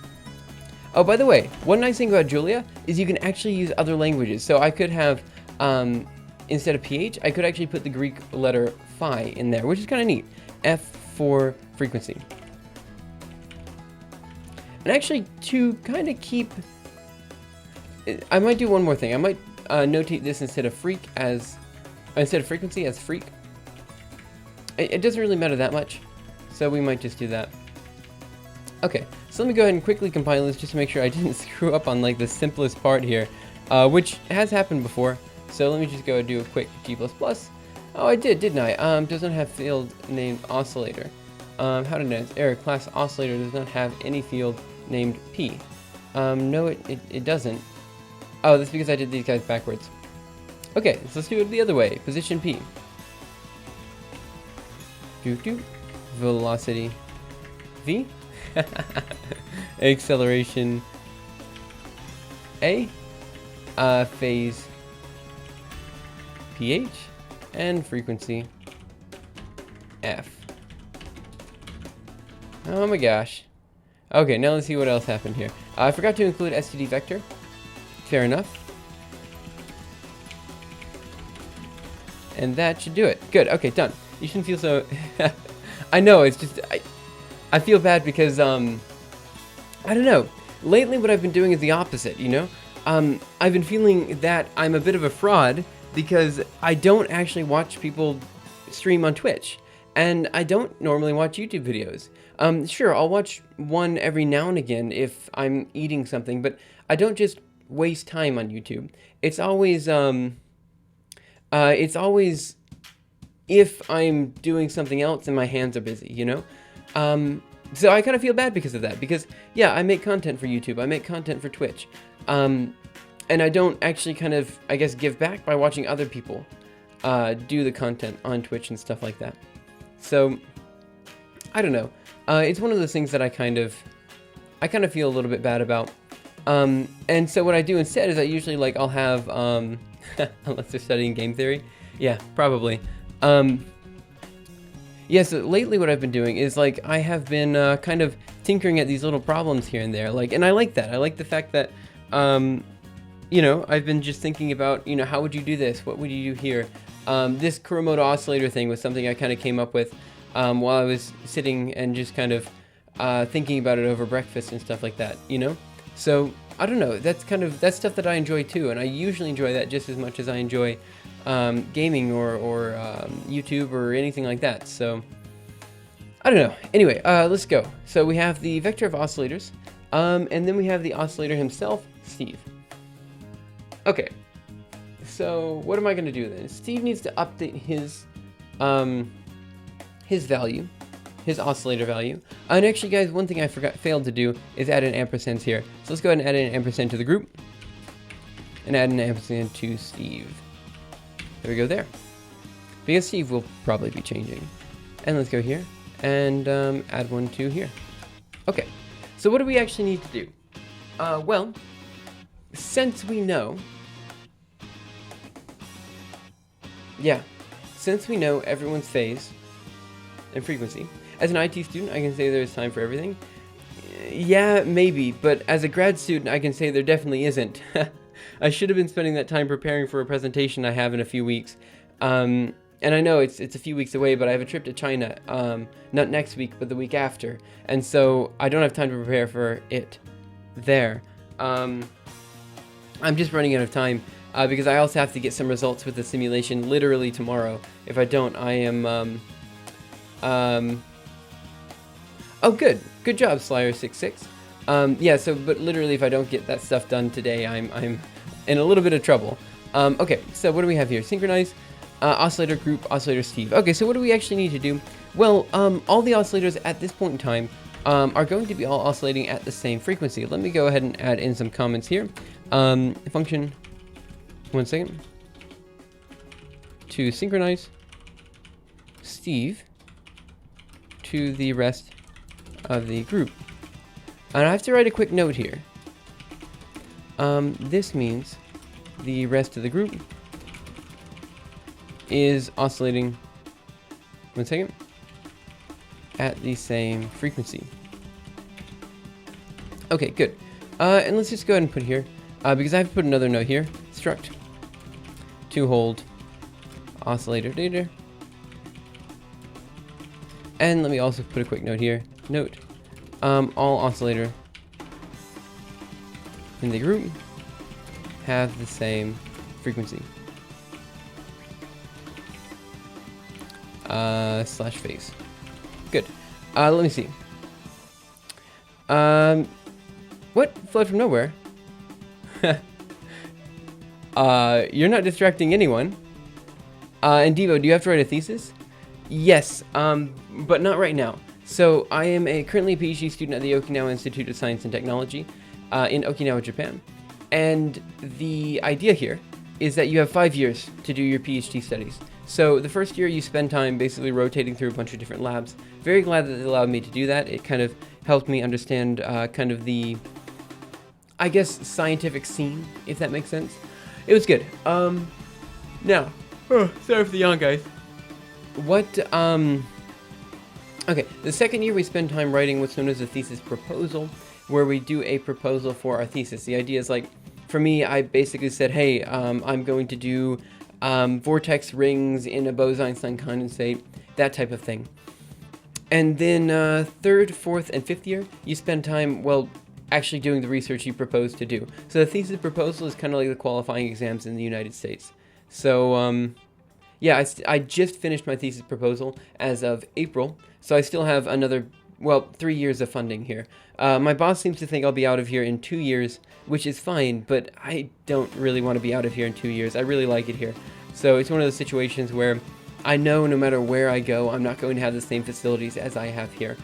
Oh, by the way, one nice thing about Julia is you can actually use other languages. So I could have, instead of PH, I could actually put the Greek letter phi in there, which is kind of neat. F for frequency. And actually, to kind of keep, I might do one more thing. I might notate this instead of frequency as freak. It doesn't really matter that much, so we might just do that. Okay, so let me go ahead and quickly compile this just to make sure I didn't screw up on like the simplest part here, which has happened before. So let me just go and do a quick G++. Oh, I did, didn't I? Does not have field named oscillator. How did I know? Error, class oscillator does not have any field named P. No, it doesn't. Oh, that's because I did these guys backwards. Okay, so let's do it the other way. Position P. Velocity V. Acceleration A. Phase PH. And frequency F. Oh my gosh. Okay, now let's see what else happened here. I forgot to include STD vector. Fair enough. And that should do it. Good. Okay, done. You shouldn't feel so... I know, it's just... I feel bad because, I don't know. Lately what I've been doing is the opposite, you know? I've been feeling that I'm a bit of a fraud because I don't actually watch people stream on Twitch. And I don't normally watch YouTube videos. Sure, I'll watch one every now and again if I'm eating something, but I don't just waste time on YouTube. It's always if I'm doing something else and my hands are busy, you know? So I kind of feel bad because of that, because yeah, I make content for YouTube, I make content for Twitch, and I don't actually kind of, I guess, give back by watching other people do the content on Twitch and stuff like that. So, I don't know. It's one of those things that I kind of feel a little bit bad about. And so what I do instead is I usually, like, I'll have, unless they're studying game theory. Yeah, probably. Yeah, so lately what I've been doing is, like, I have been kind of tinkering at these little problems here and there. Like, and I like that. I like the fact that, you know, I've been just thinking about, you know, how would you do this? What would you do here? This Kuramoto oscillator thing was something I kind of came up with while I was sitting and just kind of thinking about it over breakfast and stuff like that, you know? So, I don't know, that's stuff that I enjoy too, and I usually enjoy that just as much as I enjoy gaming or YouTube or anything like that, so, I don't know. Anyway, let's go. So we have the vector of oscillators, and then we have the oscillator himself, Steve. Okay, so what am I going to do then? Steve needs to update his value, his oscillator value. And actually, guys, one thing I failed to do is add an ampersand here. So let's go ahead and add an ampersand to the group, and add an ampersand to Steve. There we go there. Because Steve will probably be changing. And let's go here, and add one to here. Okay, so what do we actually need to do? Well, since we know... Yeah, since we know everyone's phase and frequency, as an IT student, I can say there's time for everything. Yeah, maybe, but as a grad student, I can say there definitely isn't. I should have been spending that time preparing for a presentation I have in a few weeks. And I know it's a few weeks away, but I have a trip to China, not next week, but the week after. And so I don't have time to prepare for it there. I'm just running out of time. Because I also have to get some results with the simulation literally tomorrow. If I don't, I am, oh, good job, Slayer66. Yeah, so, but literally if I don't get that stuff done today, I'm in a little bit of trouble. Okay, so what do we have here? Synchronize. oscillator group, oscillator Steve. Okay, so what do we actually need to do? Well, all the oscillators at this point in time are going to be all oscillating at the same frequency. Let me go ahead and add in some comments here. Function, 1 second, to synchronize Steve to the rest of the group. And I have to write a quick note here. This means the rest of the group is oscillating, 1 second, at the same frequency. Okay, good. And let's just go ahead and put here, because I have to put another note here, struct to hold oscillator data. And let me also put a quick note here, note, all oscillator in the group have the same frequency. Slash phase. Good. Let me see. What? Flood from nowhere? You're not distracting anyone. And Devo, do you have to write a thesis? Yes, but not right now. So I am currently a PhD student at the Okinawa Institute of Science and Technology in Okinawa, Japan. And the idea here is that you have 5 years to do your PhD studies. So the first year you spend time basically rotating through a bunch of different labs. Very glad that they allowed me to do that. It kind of helped me understand kind of the, I guess, scientific scene, if that makes sense. It was good. Now, sorry for the yawn, guys. What, okay, the second year we spend time writing what's known as a thesis proposal, where we do a proposal for our thesis. The idea is like, for me, I basically said, hey, I'm going to do vortex rings in a Bose-Einstein condensate, that type of thing. And then third, fourth, and fifth year, you spend time, well, actually doing the research you propose to do. So the thesis proposal is kind of like the qualifying exams in the United States. So, yeah, I just finished my thesis proposal as of April, so I still have another, well, 3 years of funding here. My boss seems to think I'll be out of here in 2 years, which is fine, but I don't really want to be out of here in 2 years. I really like it here. So it's one of those situations where I know no matter where I go, I'm not going to have the same facilities as I have here.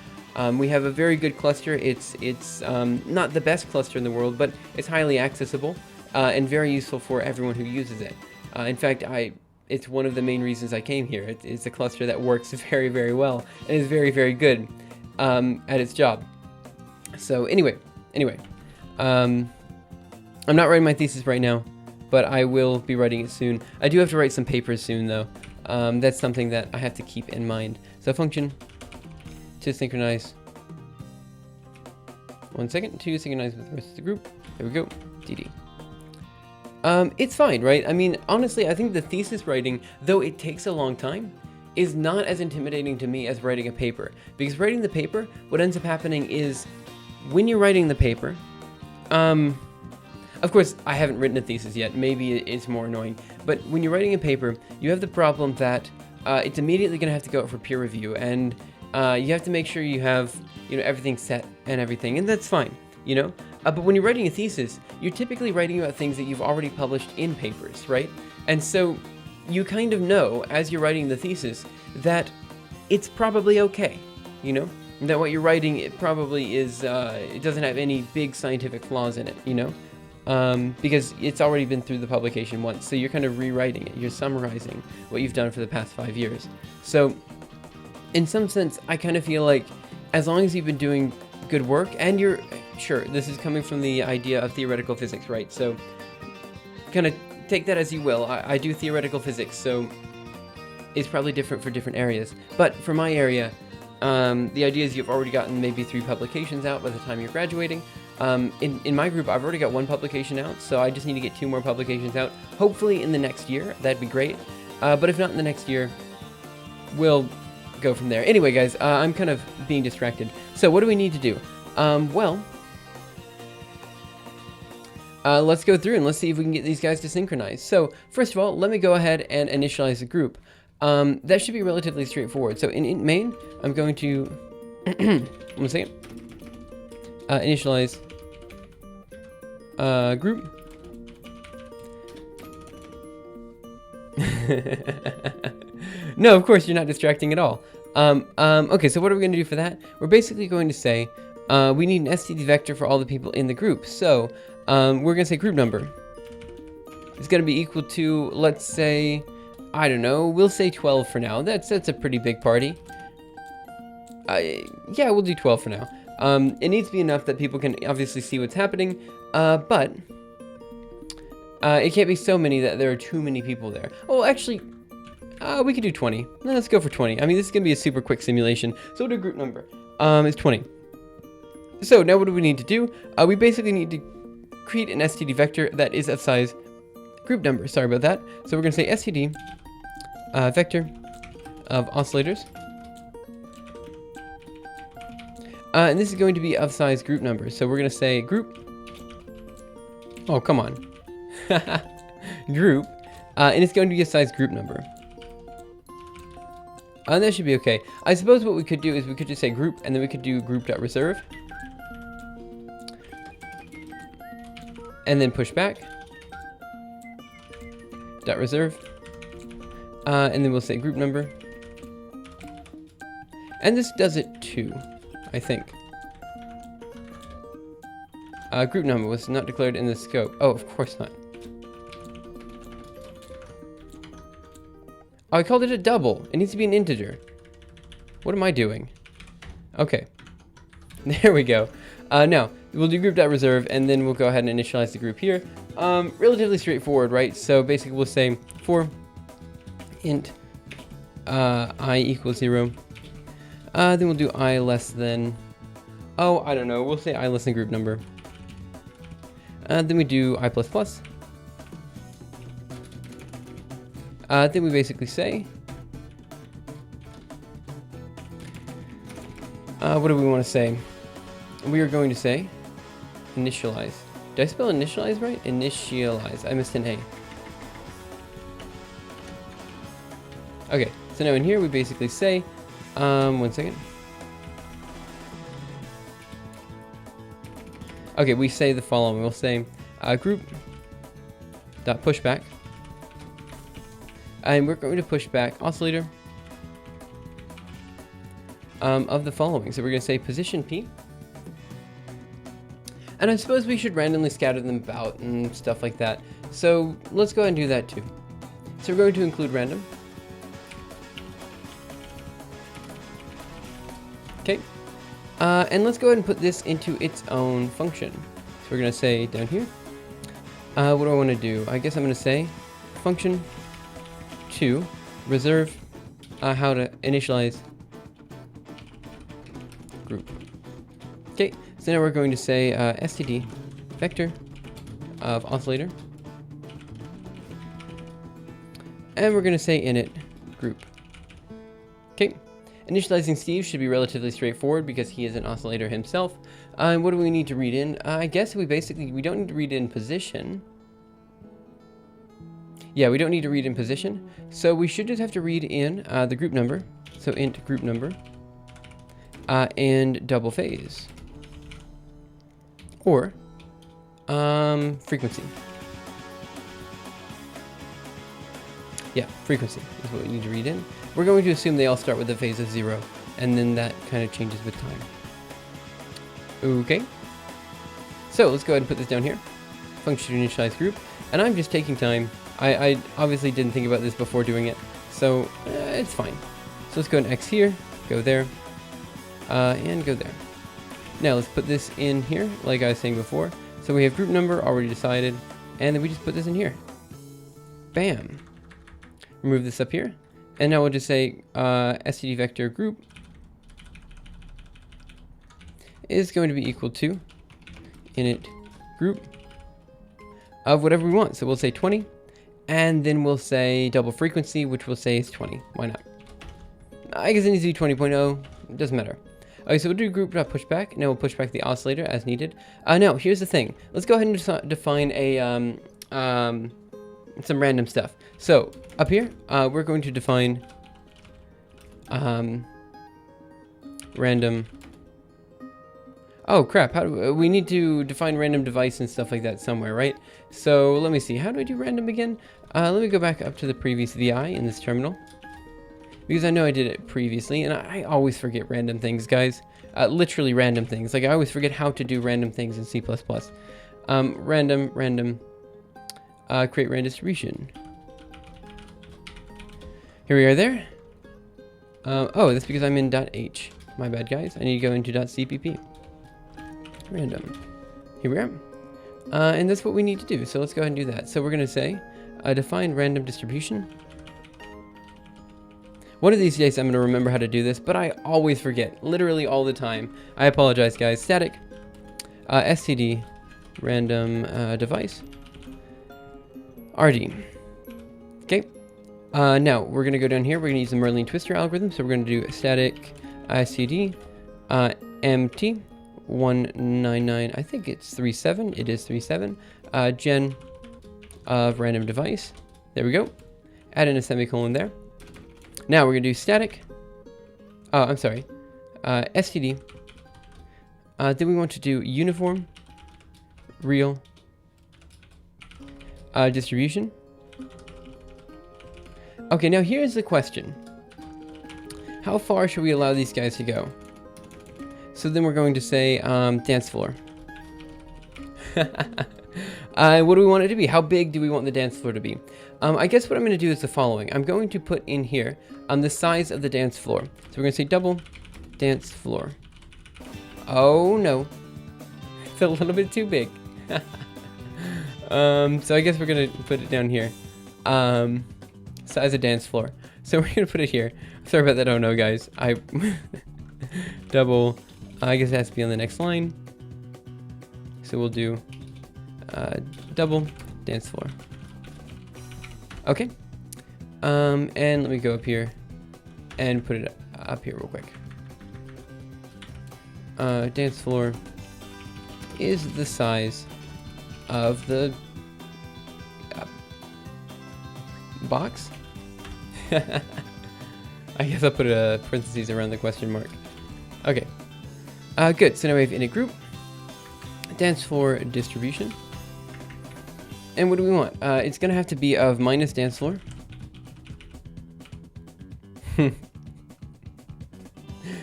We have a very good cluster. It's not the best cluster in the world, but it's highly accessible and very useful for everyone who uses it. In fact, it's one of the main reasons I came here. It's a cluster that works very, very well and is very, very good at its job. So anyway, I'm not writing my thesis right now, but I will be writing it soon. I do have to write some papers soon, though. That's something that I have to keep in mind. So function to synchronize. 1 second, to synchronize with the rest of the group. There we go, DD. It's fine, right? I mean, honestly, I think the thesis writing, though it takes a long time, is not as intimidating to me as writing a paper. Because writing the paper, what ends up happening is, when you're writing the paper, of course, I haven't written a thesis yet, maybe it's more annoying, but when you're writing a paper, you have the problem that it's immediately going to have to go out for peer review, and you have to make sure you have, everything set and everything, and that's fine, But when you're writing a thesis, you're typically writing about things that you've already published in papers, right? And so you kind of know, as you're writing the thesis, that it's probably okay, That what you're writing, it probably is, it doesn't have any big scientific flaws in it, because it's already been through the publication once, so you're kind of rewriting it. You're summarizing what you've done for the past 5 years. So, in some sense, I kind of feel like, as long as you've been doing good work, and you're, sure, this is coming from the idea of theoretical physics, right? So, kind of take that as you will. I do theoretical physics, so it's probably different for different areas. But for my area, the idea is you've already gotten maybe 3 publications out by the time you're graduating. In my group, I've already got 1 publication out, so I just need to get 2 more publications out. Hopefully in the next year, that'd be great. But if not in the next year, we'll go from there. Anyway, guys, I'm kind of being distracted. So what do we need to do? Let's go through and let's see if we can get these guys to synchronize. So first of all, let me go ahead and initialize the group. That should be relatively straightforward. So in int main, I'm going to 1 second. Initialize group. No, of course, you're not distracting at all. Okay, so what are we going to do for that? We're basically going to say we need an STD vector for all the people in the group. So we're going to say group number. It's going to be equal to, let's say, I don't know, we'll say 12 for now. That's a pretty big party. Yeah, we'll do 12 for now. It needs to be enough that people can obviously see what's happening, but it can't be so many that there are too many people there. Oh, actually, we could do 20. Let's go for 20. I mean, this is going to be a super quick simulation, so we'll do group number. It's 20. So now what do we need to do? We basically need to create an STD vector that is of size group number. Sorry about that. So we're going to say STD vector of oscillators. And this is going to be of size group number. So we're going to say group. Oh, come on. Group. And it's going to be a size group number. And that should be okay. I suppose what we could do is we could just say group, and then we could do group.reserve. And then push back. .reserve. And then we'll say group number. And this does it too, I think. Group number was not declared in the scope. Oh, of course not. Oh, I called it a double. It needs to be an integer. What am I doing? Okay. There we go. Now, we'll do group.reserve, and then we'll go ahead and initialize the group here. Relatively straightforward, right? So basically we'll say for int I equals 0. Then we'll do I less than... Oh, I don't know. We'll say I less than group number. Then we do I++. Then we basically say... what do we want to say? We are going to say initialize. Did I spell initialize right? Initialize. I missed an A. Okay, so now in here we basically say... one second. Okay, we say the following. We'll say group dot pushback, and we're going to push back oscillator of the following. So we're going to say position P, and I suppose we should randomly scatter them about and stuff like that. So let's go ahead and do that too. So we're going to include random. Okay. And let's go ahead and put this into its own function. So we're going to say down here, what do I want to do? I guess I'm going to say function to reserve how to initialize group. Okay, so now we're going to say std vector of oscillator. And we're going to say init group. Okay. Initializing Steve should be relatively straightforward because he is an oscillator himself. And what do we need to read in? I guess we don't need to read in position. Yeah, we don't need to read in position. So we should just have to read in the group number. So int group number. And double phase. Or frequency. Yeah, frequency is what we need to read in. We're going to assume they all start with a phase of 0, and then that kind of changes with time. Okay. So let's go ahead and put this down here. Function to initialize group. And I'm just taking time. I obviously didn't think about this before doing it, so it's fine. So let's go and X here, go there, and go there. Now let's put this in here, like I was saying before. So we have group number already decided, and then we just put this in here. Bam. Remove this up here. And now we'll just say std vector group is going to be equal to init group of whatever we want. So we'll say 20, and then we'll say double frequency, which we'll say is 20. Why not? I guess it needs to be 20.0. It doesn't matter. Okay, so we'll do group.pushback. Now we'll push back the oscillator as needed. Now, here's the thing. Let's go ahead and define a some random stuff. So up here, we're going to define random. Oh crap! How do we need to define random device and stuff like that somewhere, right? So let me see. How do I do random again? Let me go back up to the previous VI in this terminal, because I know I did it previously, and I always forget random things, guys. Literally random things. Like, I always forget how to do random things in C++. Random, create random distribution. Here we are there. Oh, that's because I'm in .h. My bad, guys. I need to go into .cpp. Random. Here we are. And that's what we need to do. So let's go ahead and do that. So we're going to say, define random distribution. One of these days I'm going to remember how to do this, but I always forget. Literally all the time. I apologize, guys. Static. std random device. rd. Okay. Now we're going to go down here. We're going to use the Merlin twister algorithm. So we're going to do static std mt 199. I think it's 37. It is 37. Gen of random device. There we go. Add in a semicolon there. Now we're going to do static. Oh, I'm sorry. std. Then we want to do uniform real distribution. Okay, now here's the question. How far should we allow these guys to go? So then we're going to say dance floor. What do we want it to be? How big do we want the dance floor to be? I guess what I'm going to do is the following. I'm going to put in here the size of the dance floor. So we're going to say double dance floor. Oh no, it's a little bit too big. So I guess we're going to put it down here. Size of dance floor. So we're going to put it here. Sorry about that. Oh no, guys. Double. I guess it has to be on the next line. So we'll do double dance floor. Okay. And let me go up here and put it up here real quick. Dance floor is the size of the box. I guess I'll put a parentheses around the question mark. Okay. Good. So now we have init group, dance floor distribution. And what do we want? It's going to have to be of minus dance floor.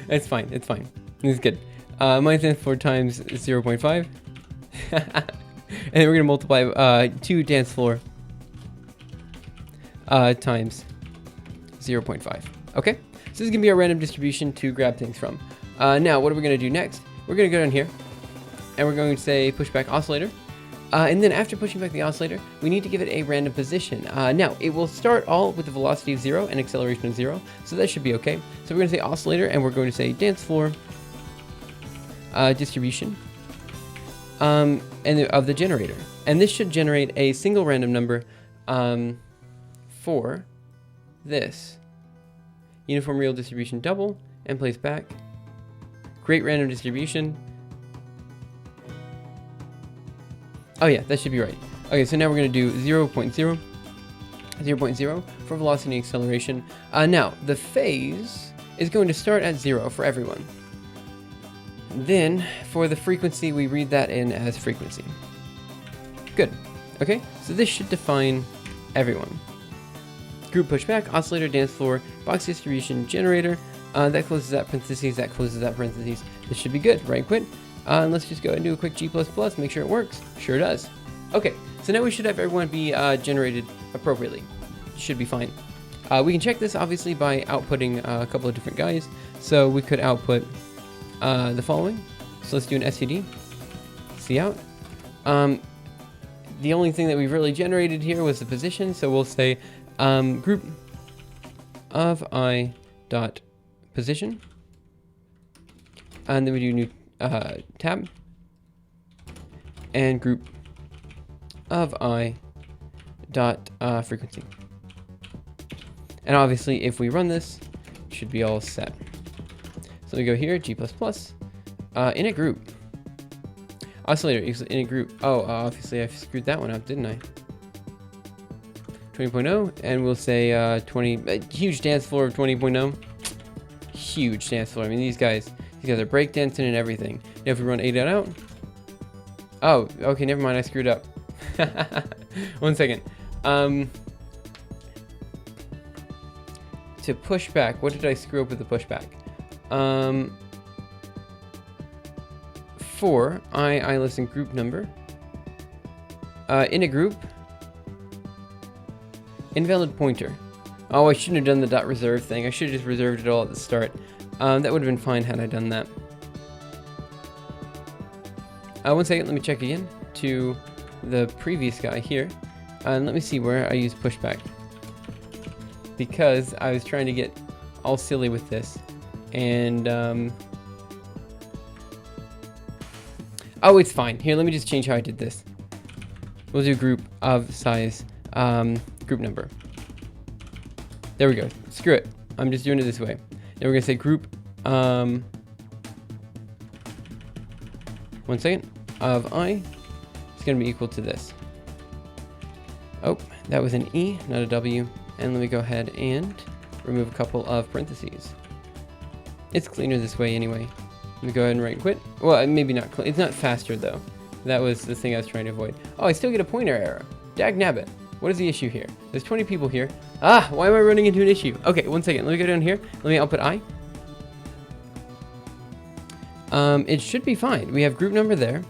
It's fine. It's fine. It's good. Minus dance floor times 0.5. And then we're going to multiply 2 dance floor times 0.5. Okay? So this is going to be our random distribution to grab things from. Now, what are we going to do next? We're going to go down here, and we're going to say pushback oscillator. And then after pushing back the oscillator, we need to give it a random position. Now, it will start all with a velocity of 0 and acceleration of 0, so that should be okay. So we're going to say oscillator, and we're going to say dance floor distribution and of the generator. And this should generate a single random number for this. Uniform real distribution double, and place back. Create random distribution. Oh yeah, that should be right. Okay, so now we're going to do 0.0 for velocity and acceleration. Now, the phase is going to start at 0 for everyone. Then, for the frequency, we read that in as frequency. Good. Okay, so this should define everyone. Group pushback, oscillator, dance floor, box distribution, generator. That closes that parentheses, that closes that parentheses. This should be good, right? Quit. And let's just go and do a quick G++, make sure it works. Sure does. Okay, so now we should have everyone be generated appropriately. Should be fine. We can check this, obviously, by outputting a couple of different guys. So we could output the following. So let's do an std, cout. The only thing that we've really generated here was the position, so we'll say group of I dot position, and then we do new tab, and group of I dot frequency. And obviously, if we run this, it should be all set. So we go here, G++, init group. Oscillator equals init group. Oh, obviously I screwed that one up, didn't I? 20.0, and we'll say 20, huge dance floor of 20.0. Huge dance floor. I mean, these guys are breakdancing and everything. Now if we run A out. Oh, okay, never mind, I screwed up. 1 second. to pushback. What did I screw up with the pushback? For I listen group number. In a group. Invalid pointer. Oh, I shouldn't have done the dot reserve thing. I should have just reserved it all at the start. That would have been fine had I done that. 1 second, let me check again to the previous guy here. And let me see where I use pushback. Because I was trying to get all silly with this. And, oh, it's fine. Here, let me just change how I did this. We'll do group of size, group number. There we go. Screw it. I'm just doing it this way. Then we're going to say group, 1 second, of I. It's going to be equal to this. Oh, that was an E, not a W. And let me go ahead and remove a couple of parentheses. It's cleaner this way anyway. Let me go ahead and write quit. Well, maybe not. It's not faster though. That was the thing I was trying to avoid. Oh, I still get a pointer error. Dag nabbit. What is the issue here? There's 20 people here. Ah, why am I running into an issue? Okay, 1 second. Let me go down here. Let me output I. It should be fine. We have group number there.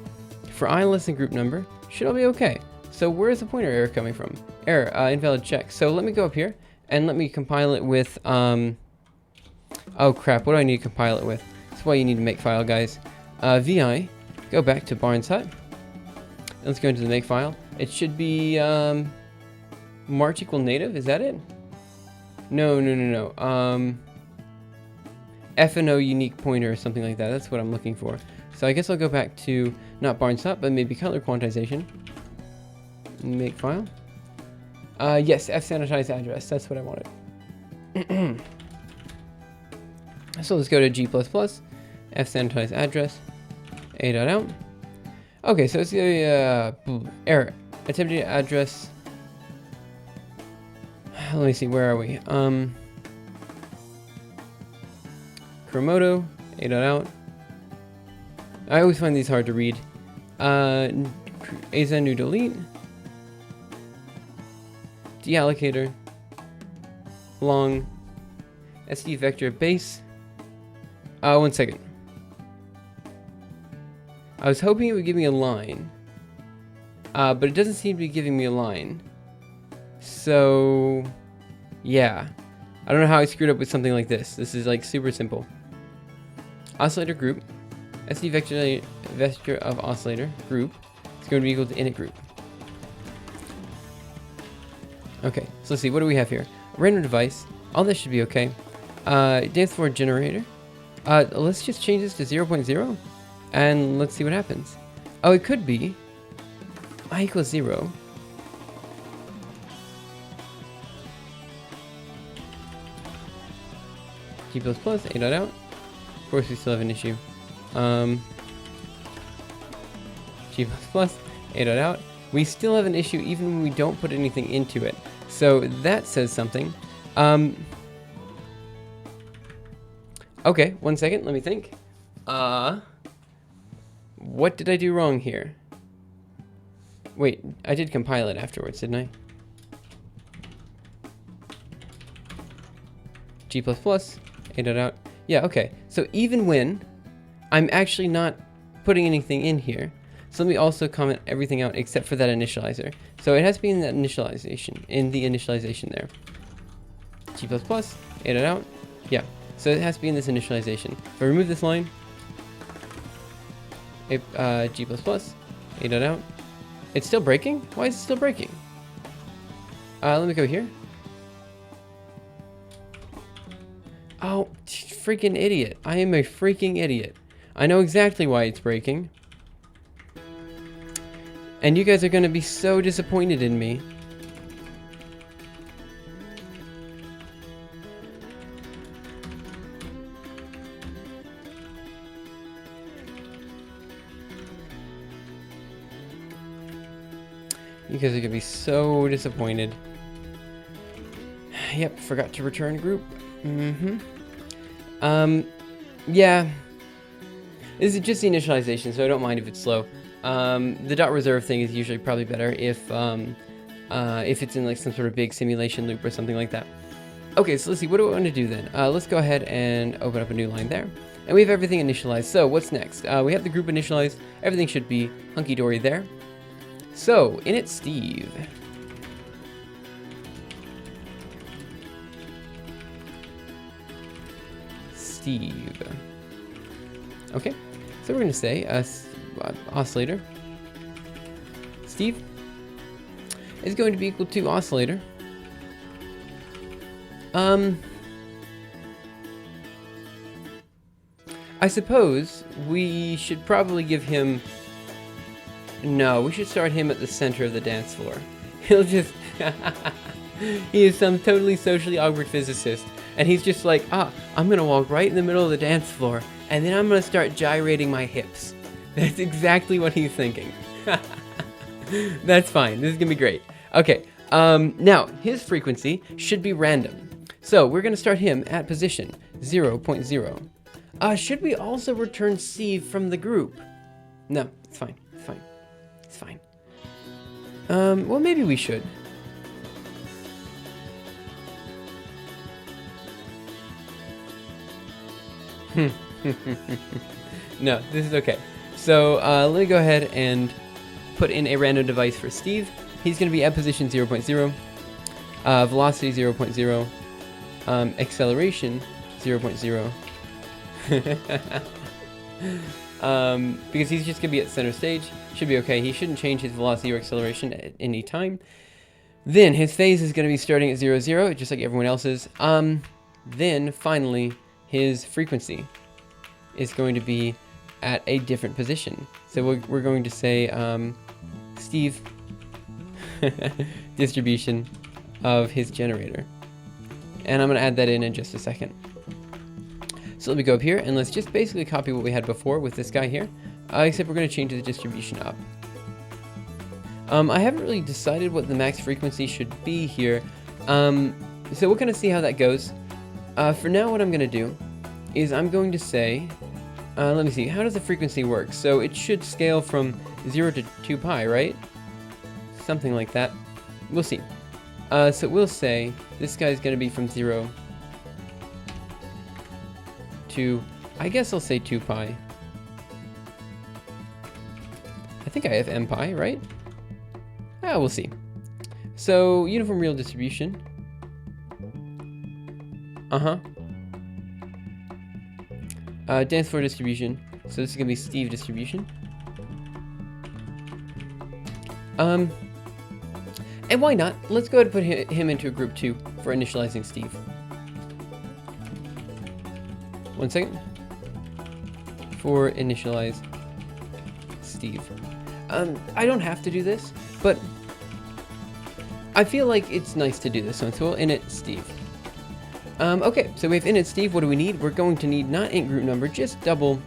For I less than group number, should all be okay. So where's the pointer error coming from? Error, invalid check. So let me go up here and let me compile it with, oh crap, what do I need to compile it with? That's why you need to make file, guys. VI, go back to Barnes Hut. Let's go into the make file. It should be, March equal native, is that it? No. F&O unique pointer or something like that. That's what I'm looking for. So I guess I'll go back to, not Barnes Hut, but maybe color quantization. Make file. Yes, F sanitized address. That's what I wanted. So let's go to G++, F sanitized address, A.out. Okay, so it's error. Attempted address. Let me see, where are we? Kuramoto, A.out. I always find these hard to read. AZ new delete. Deallocator. Long. SD vector base. 1 second. I was hoping it would give me a line. But it doesn't seem to be giving me a line. So, yeah. I don't know how I screwed up with something like this. This is like super simple. Oscillator group. SD vector of oscillator group is going to be equal to init group. Okay, so let's see. What do we have here? Random device. All this should be okay. Dance floor generator. Let's just change this to 0.0 and let's see what happens. Oh, it could be I equals 0. G++, A.out. Of course, we still have an issue. G++, A.out. We still have an issue even when we don't put anything into it. So that says something. Okay, 1 second, let me think. What did I do wrong here? Wait, I did compile it afterwards, didn't I? G++, A.out. Yeah, okay. So even when I'm actually not putting anything in here, so let me also comment everything out except for that initializer. So it has to be in that initialization, there. G++, A.out. Yeah, so it has to be in this initialization. If I remove this line, G++, A.out. It's still breaking? Why is it still breaking? Let me go here. Oh, freaking idiot. I am a freaking idiot. I know exactly why it's breaking. And you guys are going to be so disappointed in me. You guys are going to be so disappointed. Yep, forgot to return group. Yeah. This is just the initialization, so I don't mind if it's slow. The dot reserve thing is usually probably better if it's in like some sort of big simulation loop or something like that. Okay, so let's see, what do I want to do then? Let's go ahead and open up a new line there. And we have everything initialized. So what's next? We have the group initialized. Everything should be hunky-dory there. So, init Steve. Steve. Okay, so we're going to say oscillator. Steve is going to be equal to oscillator. I suppose we should probably give him... No, we should start him at the center of the dance floor. He'll just... He is some totally socially awkward physicist. And he's just like, I'm going to walk right in the middle of the dance floor. And then I'm going to start gyrating my hips. That's exactly what he's thinking. That's fine. This is going to be great. Okay. Now, his frequency should be random. So we're going to start him at position 0.0. Should we also return Steve from the group? No, it's fine. It's fine. It's fine. Well, maybe we should. No, this is okay. So let me go ahead and put in a random device for Steve. He's going to be at position 0.0, velocity 0.0, acceleration 0.0. Because he's just going to be at center stage. Should be okay. He shouldn't change his velocity or acceleration at any time. Then his phase is going to be starting at 0, 0, just like everyone else's. Then finally his frequency is going to be at a different position. So we're going to say Steve distribution of his generator. And I'm going to add that in just a second. So let me go up here and let's just basically copy what we had before with this guy here, except we're going to change the distribution up. I haven't really decided what the max frequency should be here, so we'll kind of see how that goes. For now, what I'm going to do is I'm going to say, let me see, how does the frequency work? So it should scale from 0 to 2 pi, right? Something like that. We'll see. So we'll say this guy's going to be from 0 to, I guess I'll say 2 pi. I think I have m pi, right? We'll see. So uniform real distribution. Dance floor distribution. So this is gonna be Steve distribution. And why not? Let's go ahead and put him into a group 2 for initializing Steve. 1 second. For initialize Steve. I don't have to do this, but I feel like it's nice to do this. So we'll init Steve. Okay, so we have init Steve. What do we need? We're going to need not int group number, just double.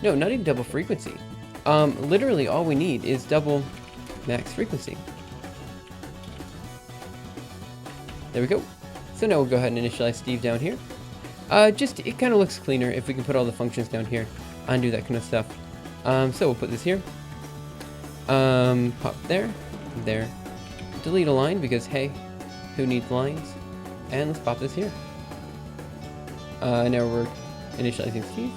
No, not even double frequency. Literally all we need is double max frequency. There we go. So now we'll go ahead and initialize Steve down here. It kind of looks cleaner if we can put all the functions down here, undo that kind of stuff. So we'll put this here. Pop there, there. Delete a line because, hey, who needs lines? And let's pop this here. Now we're initializing Steve.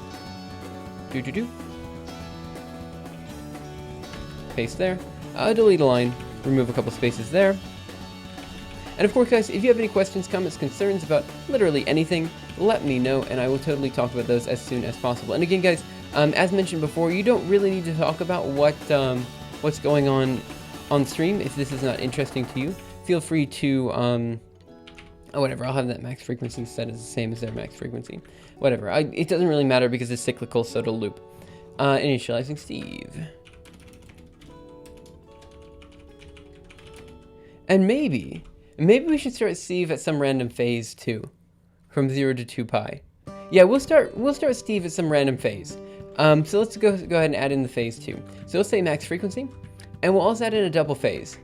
Paste there. Delete a line. Remove a couple spaces there. And of course, guys, if you have any questions, comments, concerns about literally anything, let me know, and I will totally talk about those as soon as possible. And again, guys, as mentioned before, you don't really need to talk about what's going on stream if this is not interesting to you. Feel free to whatever. I'll have that max frequency set as the same as their max frequency. Whatever. It doesn't really matter because it's cyclical, so it'll loop. Initializing Steve. And maybe we should start Steve at some random phase too, from 0 to 2 pi. Yeah, we'll start Steve at some random phase. So let's go ahead and add in the phase too. So let's say max frequency, and we'll also add in a double phase.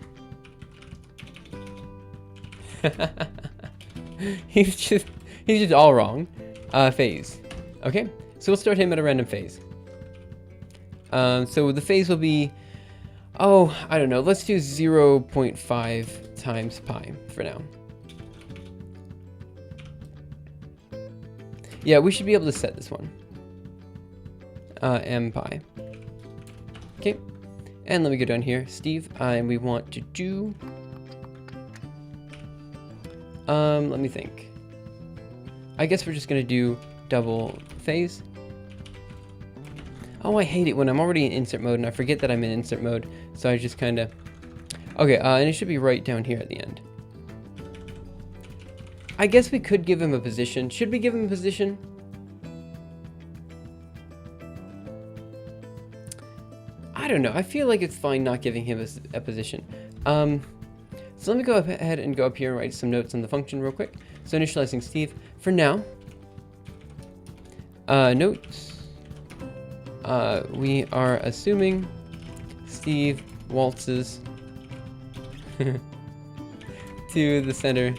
he's just all wrong. Phase. Okay, so we'll start him at a random phase. So the phase will be, I don't know. Let's do 0.5 times pi for now. Yeah, we should be able to set this one. MPy. Okay. And let me go down here, Steve, and we want to do... let me think. I guess we're just gonna do double phase. Oh, I hate it when I'm already in insert mode and I forget that I'm in insert mode, so I just kind of... Okay, and it should be right down here at the end. I guess we could give him a position. Should we give him a position? I don't know. I feel like it's fine not giving him a position. So let me go ahead and go up here and write some notes on the function real quick. So initializing Steve. For now, notes. We are assuming Steve waltzes to the center.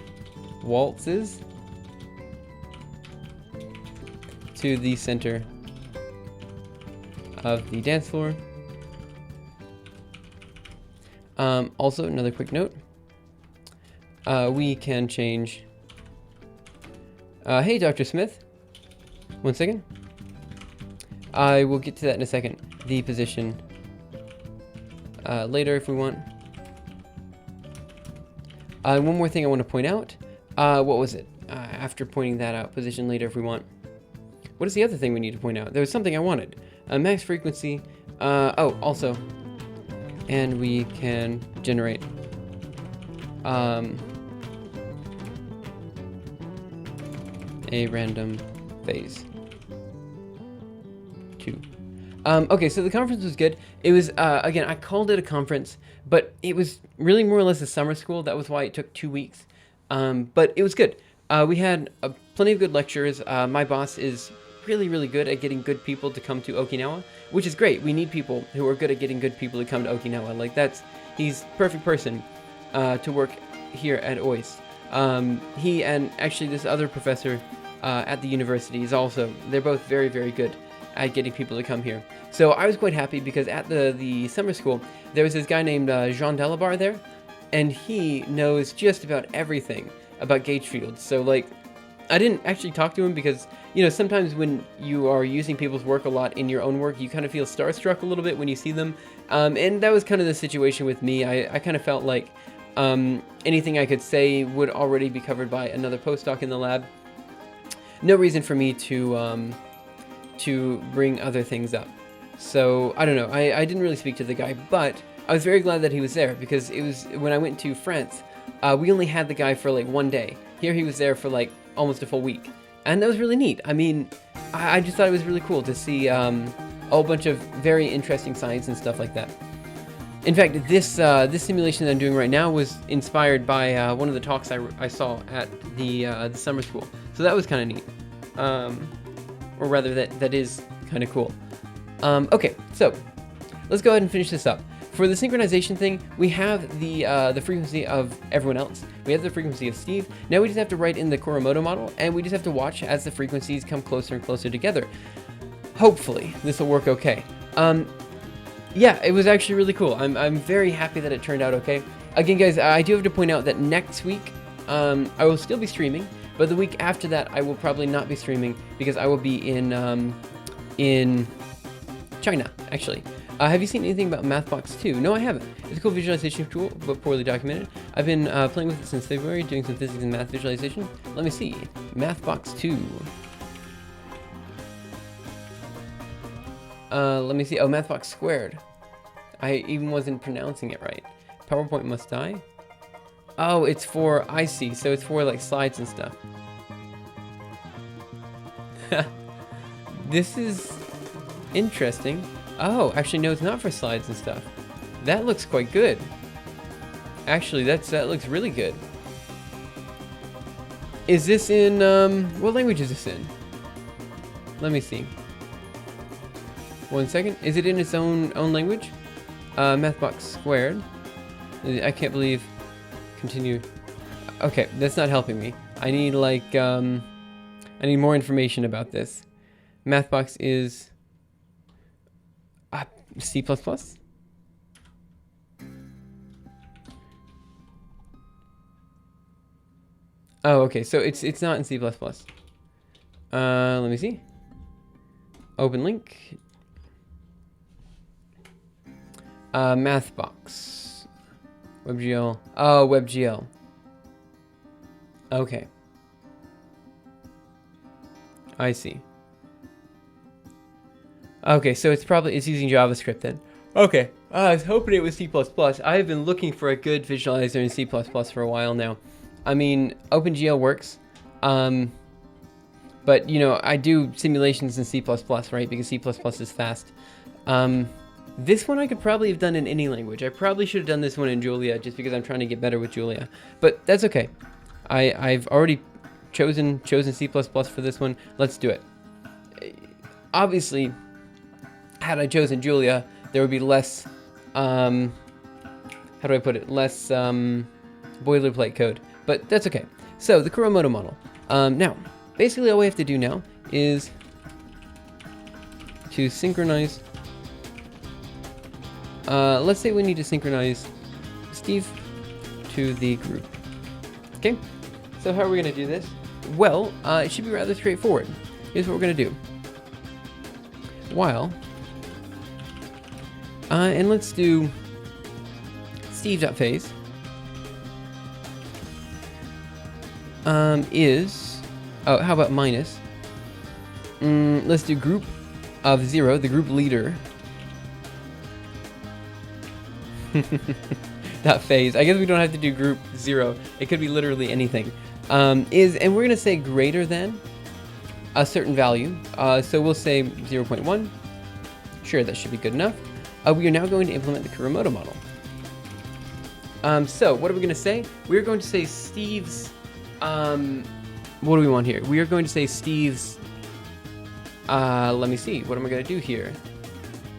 Waltzes to the center of the dance floor. Also, another quick note. We can change... hey, Dr. Smith. 1 second. I will get to that in a second. The position later if we want. One more thing I want to point out. What was it? After pointing that out, position later if we want. What is the other thing we need to point out? There was something I wanted. Max frequency. Oh, also. And we can generate a random phase 2. Okay, so the conference was good. It was, again, I called it a conference, but it was really more or less a summer school. That was why it took 2 weeks. But it was good. We had plenty of good lectures. My boss is really, really good at getting good people to come to Okinawa, which is great. We need people who are good at getting good people to come to Okinawa. Like, he's perfect person to work here at OIST. He and actually this other professor at the university is also, they're both very, very good at getting people to come here. So I was quite happy because at the summer school, there was this guy named Jean Delabar there, and he knows just about everything about gauge fields. So, like, I didn't actually talk to him because, you know, sometimes when you are using people's work a lot in your own work, you kind of feel starstruck a little bit when you see them. And that was kind of the situation with me. I kind of felt like anything I could say would already be covered by another postdoc in the lab. No reason for me to bring other things up. So, I don't know. I didn't really speak to the guy, but I was very glad that he was there because it was when I went to France, we only had the guy for like 1 day. Here he was there for like almost a full week. And that was really neat. I mean, I just thought it was really cool to see a whole bunch of very interesting science and stuff like that. In fact, this simulation that I'm doing right now was inspired by one of the talks I saw at the summer school. So that was kind of neat. Or rather, that is kind of cool. Okay, so let's go ahead and finish this up. For the synchronization thing, we have the frequency of everyone else. We have the frequency of Steve. Now we just have to write in the Kuramoto model, and we just have to watch as the frequencies come closer and closer together. Hopefully, this will work okay. Yeah, it was actually really cool. I'm very happy that it turned out okay. Again, guys, I do have to point out that next week, I will still be streaming, but the week after that, I will probably not be streaming because I will be in China, actually. Have you seen anything about MathBox 2? No, I haven't. It's a cool visualization tool, but poorly documented. I've been playing with it since February, doing some physics and math visualization. Let me see. MathBox 2. Let me see. Oh, MathBox squared. I even wasn't pronouncing it right. PowerPoint must die. Oh, it's for, I see. So it's for like slides and stuff. This is interesting. Oh, actually, no, it's not for slides and stuff. That looks quite good. Actually, that looks really good. Is this in, what language is this in? Let me see. 1 second. Is it in its own language? MathBox squared. I can't believe. Continue. Okay, that's not helping me. I need like, I need more information about this. MathBox is C++? Oh, okay. So it's not in C++. Let me see. Open link. Mathbox. WebGL. Oh, WebGL. Okay. I see. Okay, so it's using JavaScript then. Okay. I was hoping it was C++. I have been looking for a good visualizer in C++ for a while now. I mean, OpenGL works. But, you know, I do simulations in C++, right? Because C++ is fast. This one I could probably have done in any language. I probably should have done this one in Julia just because I'm trying to get better with Julia. But that's okay. I've already chosen C++ for this one. Let's do it. Obviously, had I chosen Julia, there would be less, how do I put it? Less boilerplate code. But that's okay. So, the Kuramoto model. Now, basically all we have to do now is to synchronize. Let's say we need to synchronize Steve to the group. Okay, so how are we going to do this? Well, it should be rather straightforward. Here's what we're going to do. While, and let's do Steve.phase is, oh, how about minus? Let's do group of 0, the group leader. That phase. I guess we don't have to do group 0. It could be literally anything. And we're going to say greater than a certain value. So we'll say 0.1. Sure, that should be good enough. We are now going to implement the Kuramoto model. So what are we going to say? We're going to say Steve's, what do we want here? We are going to say Steve's, let me see. What am I going to do here?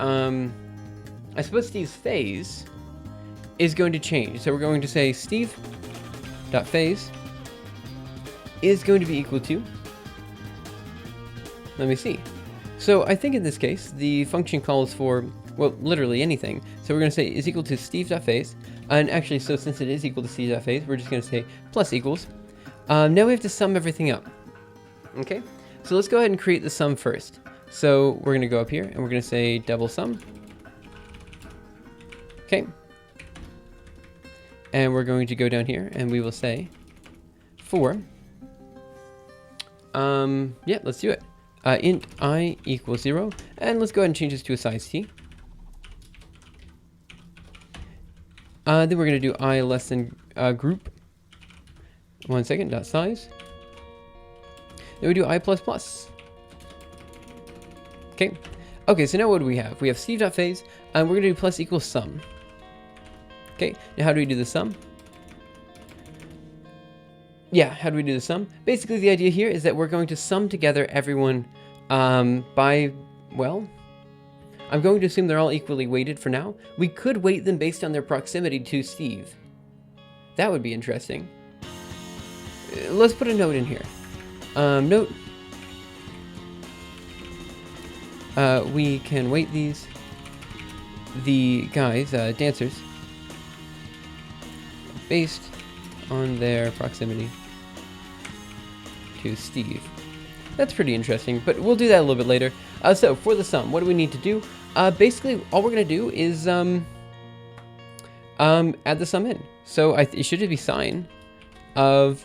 I suppose Steve's phase is going to change. So we're going to say Steve.phase is going to be equal to, let me see. So I think in this case, the function calls for, well, literally anything. So we're going to say is equal to Steve.phase. And actually, so since it is equal to Steve.phase, we're just going to say plus equals. Now we have to sum everything up. Okay, so let's go ahead and create the sum first. So we're going to go up here and we're going to say double sum. Okay. And we're going to go down here and we will say for, yeah, let's do it. Int I equals 0. And let's go ahead and change this to a size t. Then we're going to do I less than group. 1 second, dot size. Then we do I plus plus. Okay. Okay, so now what do we have? We have Steve.phase, and we're going to do plus equals sum. Okay, now how do we do the sum? Yeah, how do we do the sum? Basically, the idea here is that we're going to sum together everyone by, well, I'm going to assume they're all equally weighted for now. We could weight them based on their proximity to Steve. That would be interesting. Let's put a note in here. Note. We can weight the guys, dancers, based on their proximity to Steve. That's pretty interesting, but we'll do that a little bit later. So for the sum, what do we need to do? Basically, all we're gonna do is add the sum in. So it should just be sine of.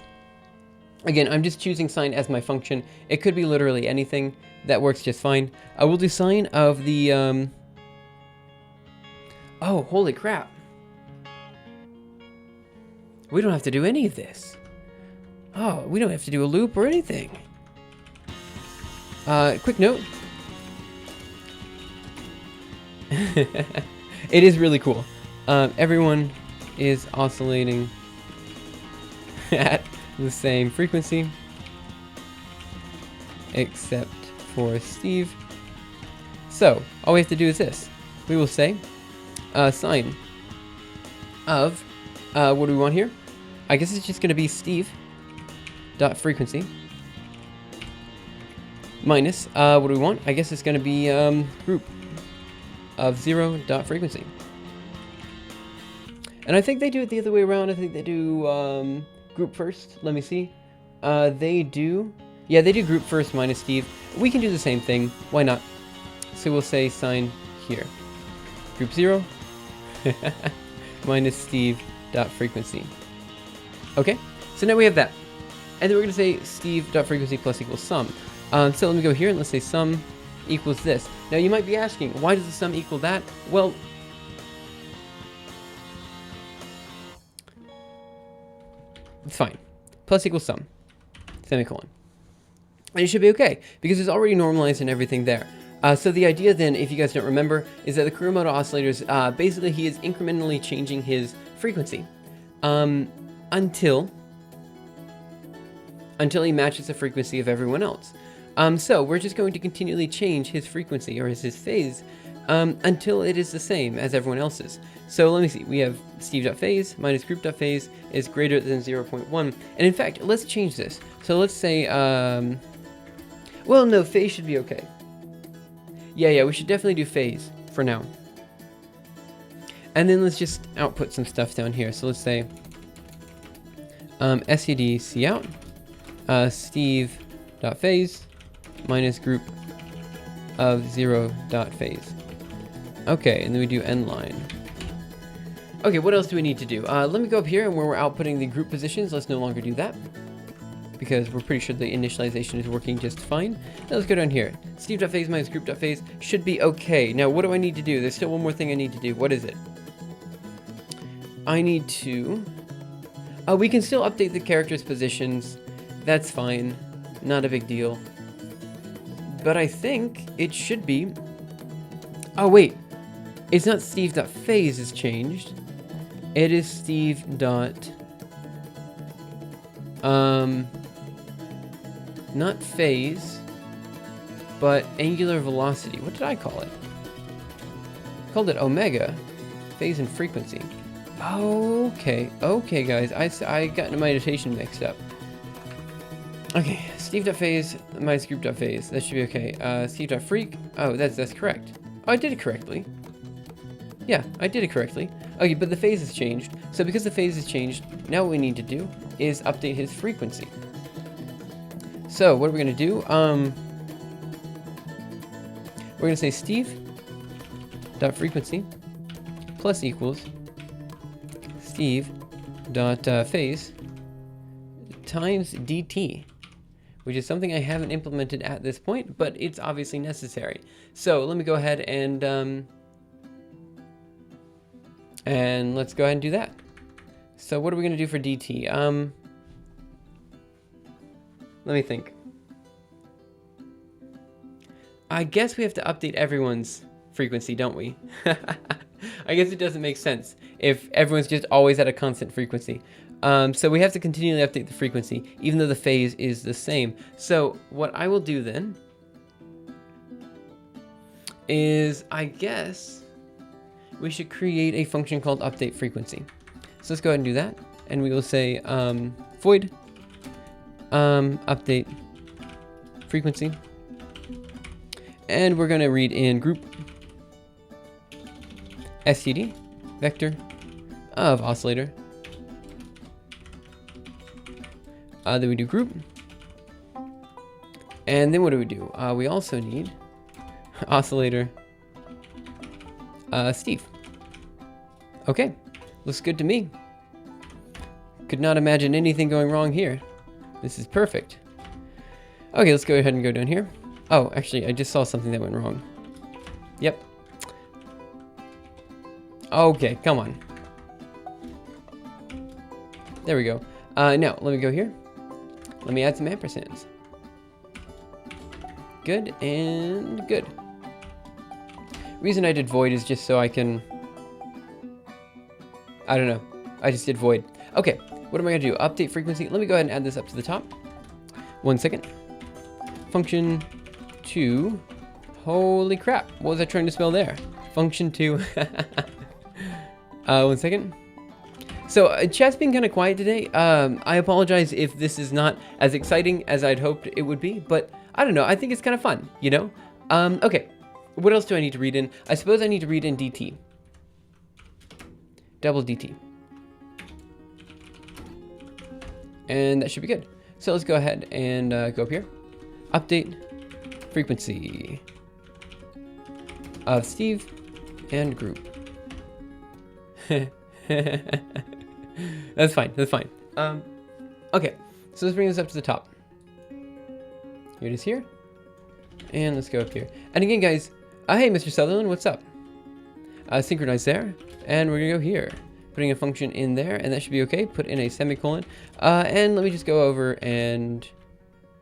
Again, I'm just choosing sine as my function. It could be literally anything. That works just fine. We'll do sine of the. Oh, holy crap! We don't have to do any of this. Oh, we don't have to do a loop or anything. Quick note. It is really cool. Everyone is oscillating at the same frequency, except for Steve. So, all we have to do is this. We will say sine of, what do we want here? I guess it's just going to be Steve dot frequency minus, what do we want? I guess it's going to be group of 0 dot frequency. And I think they do it the other way around. I think they do group first. Let me see. They do Yeah, they do group first minus Steve. We can do the same thing. Why not? So we'll say sign here. Group 0 minus Steve dot frequency. Okay, so now we have that. And then we're going to say Steve dot frequency plus equals sum. So let me go here and let's say sum equals this. Now you might be asking, why does the sum equal that? Well, it's fine. Plus equals sum, semicolon. And it should be okay, because it's already normalized and everything there. So the idea then, if you guys don't remember, is that the Kuramoto oscillators, basically he is incrementally changing his frequency until he matches the frequency of everyone else. So we're just going to continually change his frequency, or his phase, until it is the same as everyone else's. So let me see, we have Steve.phase minus group.phase is greater than 0.1. And in fact, let's change this. So let's say, well, no, phase should be okay. Yeah, we should definitely do phase for now. And then let's just output some stuff down here. So let's say std cout steve.phase minus group of 0.phase. Okay, and then we do end line. Okay, what else do we need to do? Let me go up here, and where we're outputting the group positions, let's no longer do that, because we're pretty sure the initialization is working just fine. Now let's go down here. Steve.phase minus group.phase should be okay. Now what do I need to do? There's still one more thing I need to do. What is it? I need to... we can still update the characters' positions. That's fine. Not a big deal. But I think it should be... Oh, wait. It's not Steve.phase is changed. It is Steve. Not phase, but angular velocity. What did I call it? I called it omega, phase and frequency. Okay, guys. I got my notation mixed up. Okay, Steve.phase minus group.phase. That should be okay. Steve.freak. Oh, that's correct. Oh, I did it correctly. Yeah, I did it correctly. Okay, but the phase has changed. So because the phase has changed, now what we need to do is update his frequency. So what are we going to do? We're going to say Steve.frequency plus equals Steve.phase times dt, which is something I haven't implemented at this point, but it's obviously necessary. So let me go ahead and let's go ahead and do that. So what are we going to do for dt? Let me think. I guess we have to update everyone's frequency, don't we? I guess it doesn't make sense if everyone's just always at a constant frequency. So we have to continually update the frequency, even though the phase is the same. So what I will do then is, I guess, we should create a function called update frequency. So let's go ahead and do that. And we will say void update frequency. And we're going to read in group std vector of oscillator. Then we do group. And then what do? We also need oscillator Steve. Okay, looks good to me. Could not imagine anything going wrong here. This is perfect. Okay, let's go ahead and go down here. Oh, actually, I just saw something that went wrong. Yep. Okay, come on. There we go. Now, let me go here. Let me add some ampersands. Good and good. Reason I did void is just so I can... I don't know. I just did void. Okay, what am I going to do? Update frequency. Let me go ahead and add this up to the top. 1 second. Function 2. Holy crap. What was I trying to spell there? Function 2. 1 second. So, chat's been kind of quiet today. I apologize if this is not as exciting as I'd hoped it would be, but I don't know. I think it's kind of fun, you know? Okay. What else do I need to read in? I suppose I need to read in dt. Double dt. And that should be good. So let's go ahead and go up here. Update frequency of Steve and group. That's fine. That's fine. Okay, so let's bring this up to the top. Here it is here. And let's go up here. And again, guys, hey, Mr. Sutherland, what's up? Synchronize there. And we're going to go here. Putting a function in there, and that should be okay. Put in a semicolon. And let me just go over and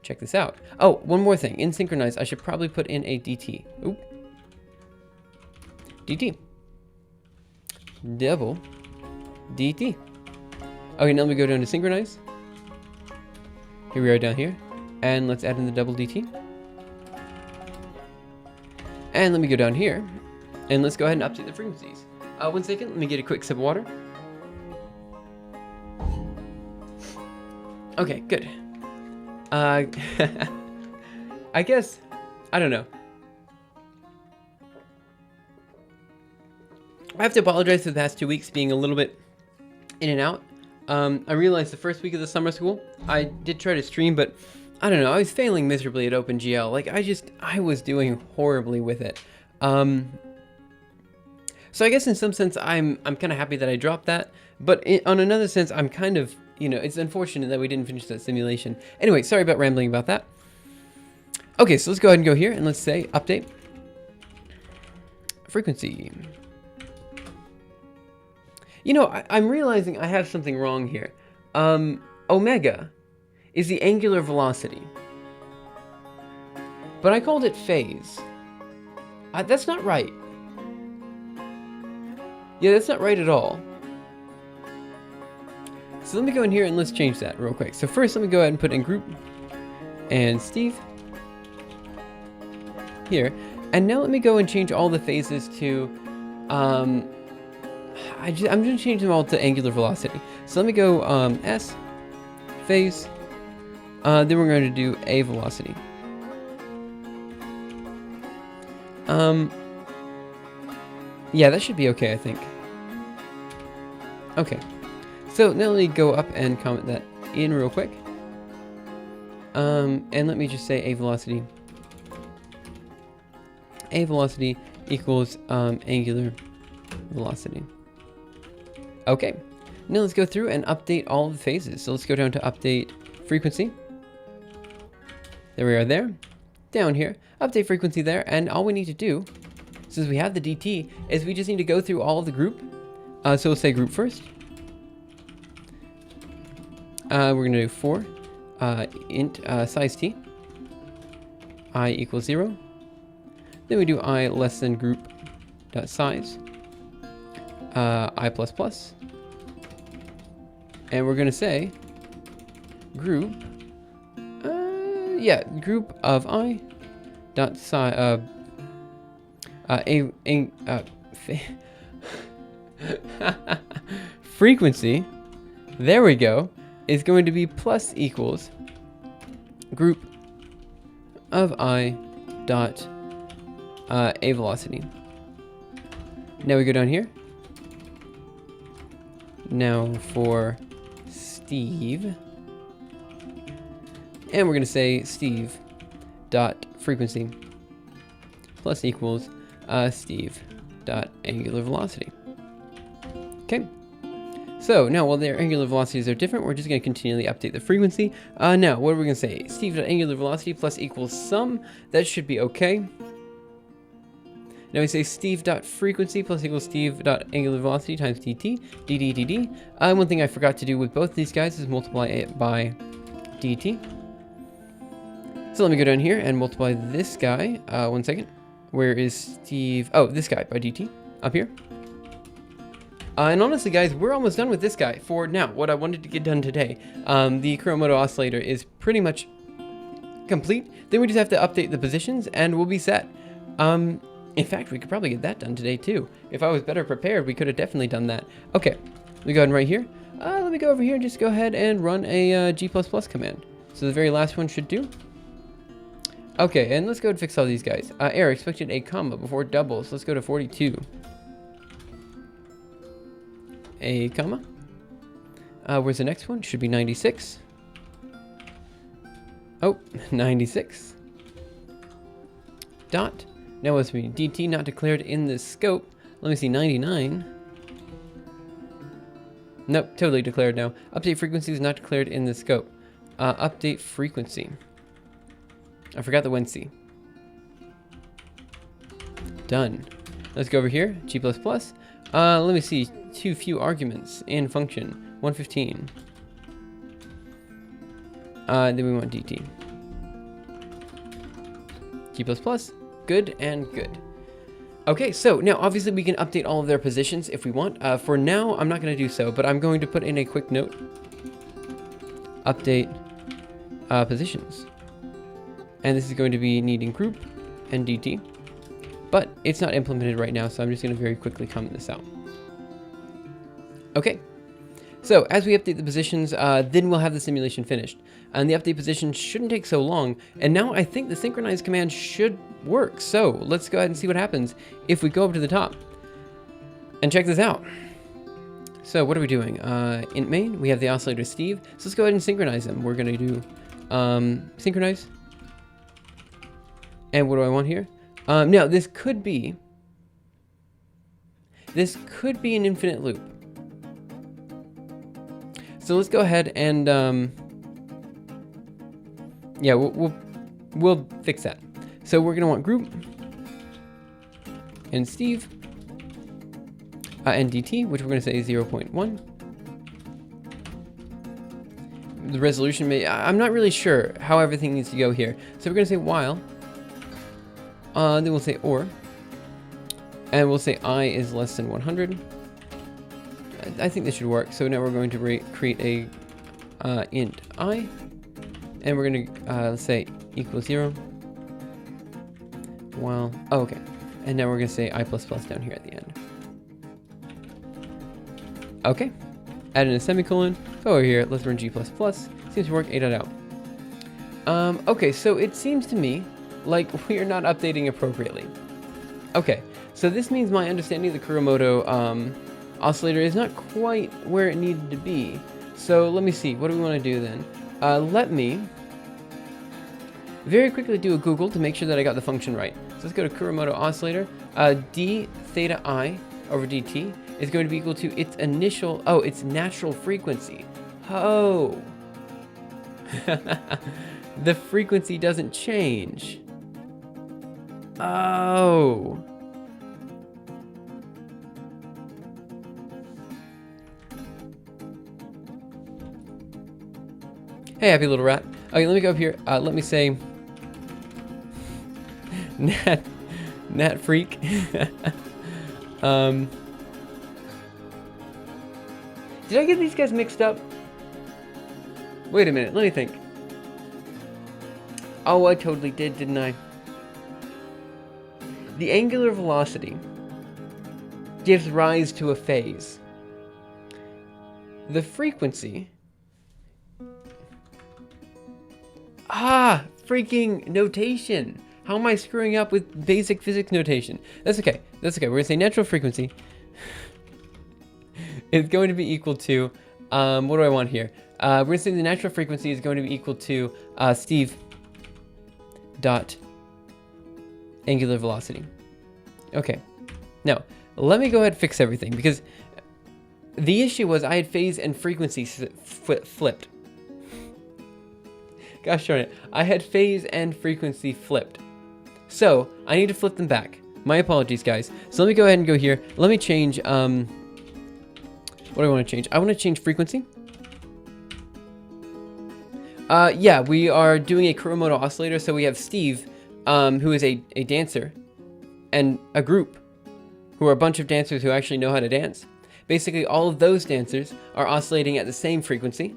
check this out. Oh, one more thing. In synchronize, I should probably put in a DT. Oop. DT. Double DT. Okay, now let me go down to synchronize. Here we are down here. And let's add in the double DT. And let me go down here. And let's go ahead and update the frequencies. 1 second, let me get a quick sip of water. Okay, good. I guess, I don't know. I have to apologize for the past 2 weeks being a little bit in and out. I realized the first week of the summer school, I did try to stream, but I don't know, I was failing miserably at OpenGL. Like, I was doing horribly with it. So I guess in some sense, I'm kind of happy that I dropped that. But on another sense, I'm kind of, you know, it's unfortunate that we didn't finish that simulation. Anyway, sorry about rambling about that. Okay, so let's go ahead and go here and let's say update frequency. You know, I'm realizing I have something wrong here. Omega is the angular velocity. But I called it phase. That's not right. Yeah, that's not right at all. So let me go in here and let's change that real quick. So first, let me go ahead and put in group and Steve here. And now let me go and change all the phases to, I'm going to change them all to angular velocity. So let me go S, phase, then we're going to do A velocity. Yeah, that should be okay, I think. Okay. So now let me go up and comment that in real quick. And let me just say A velocity. A velocity equals angular velocity. Okay. Now let's go through and update all the phases. So let's go down to update frequency. There we are there. Down here, update frequency there, and all we need to do, since we have the DT, is we just need to go through all of the group. So we'll say group first. We're going to do 4 int size t, I equals 0. Then we do I less than group dot size, I plus plus. And we're going to say group, group of I dot size, frequency, there we go, is going to be plus equals group of I dot A velocity. Now we go down here. Now for Steve, and we're going to say Steve dot frequency plus equals Steve dot angular velocity. Okay. So now while their angular velocities are different, we're just going to continually update the frequency. Now what are we going to say? Steve dot angular velocity plus equals sum. That should be okay. Now we say Steve dot frequency plus equals Steve dot angular velocity times dt, dd, dd. One thing I forgot to do with both these guys is multiply it by dt. So let me go down here and multiply this guy. 1 second. Where is Steve? Oh, this guy by dt up here. And honestly, guys, we're almost done with this guy for now. What I wanted to get done today, the Kuramoto oscillator is pretty much complete. Then we just have to update the positions and we'll be set. In fact, we could probably get that done today too. If I was better prepared, we could have definitely done that. Okay, let me go ahead and right here. Let me go over here and just go ahead and run a G++ command. So the very last one should do. Okay, and let's go and fix all these guys. Error expected a comma before double, so let's go to 42. A comma. Where's the next one? Should be 96. Oh, 96. Dot. Now what's me? DT not declared in the scope. Let me see, 99. Nope, totally declared now. Update frequency is not declared in the scope. Update frequency. I forgot the WNC. Done. Let's go over here, G++. Let me see, too few arguments in function. 115. Then we want DT. G++, good and good. Okay, so now obviously we can update all of their positions if we want. For now, I'm not going to do so, but I'm going to put in a quick note. Update positions. And this is going to be needing group and DT. But it's not implemented right now, so I'm just going to very quickly comment this out. Okay. So as we update the positions, then we'll have the simulation finished. And the update position shouldn't take so long. And now I think the synchronize command should work. So let's go ahead and see what happens if we go up to the top. And check this out. So what are we doing? Int main, we have the oscillator Steve. So let's go ahead and synchronize them. We're going to do synchronize. And what do I want here? Now this could be an infinite loop. So let's go ahead and yeah, we'll fix that. So we're gonna want group and Steve and DT, which we're gonna say 0.1. The resolution I'm not really sure how everything needs to go here. So we're gonna say while. Then we'll say or, and we'll say I is less than 100. I think this should work. So now we're going to create a int I, and we're going to say equals 0. Well, oh, okay. And now we're going to say I++ down here at the end. Okay. Add in a semicolon. Go over here. Let's run G++. Seems to work. A.out. Okay, so it seems to me like we are not updating appropriately. Okay, so this means my understanding of the Kuramoto oscillator is not quite where it needed to be. So let me see, what do we want to do then? Let me very quickly do a Google to make sure that I got the function right. So let's go to Kuramoto oscillator. D theta I over dt is going to be equal to its initial, its natural frequency. Oh, the frequency doesn't change. Oh. Hey, happy little rat. Okay, let me go up here. Let me say Nat freak. Did I get these guys mixed up? Wait a minute, let me think. Oh, I totally did, didn't I? The angular velocity gives rise to a phase. The frequency... freaking notation. How am I screwing up with basic physics notation? That's okay. That's okay. We're going to say natural frequency is going to be equal to... what do I want here? We're going to say the natural frequency is going to be equal to Steve dot angular velocity. Okay. Now, let me go ahead and fix everything, because the issue was I had phase and frequency flipped. Gosh darn it. I had phase and frequency flipped. So, I need to flip them back. My apologies, guys. So let me go ahead and go here. Let me change, what do I want to change? I want to change frequency. Yeah, we are doing a Kuramoto oscillator, so we have Steve, who is a dancer, and a group, who are a bunch of dancers who actually know how to dance. Basically, all of those dancers are oscillating at the same frequency,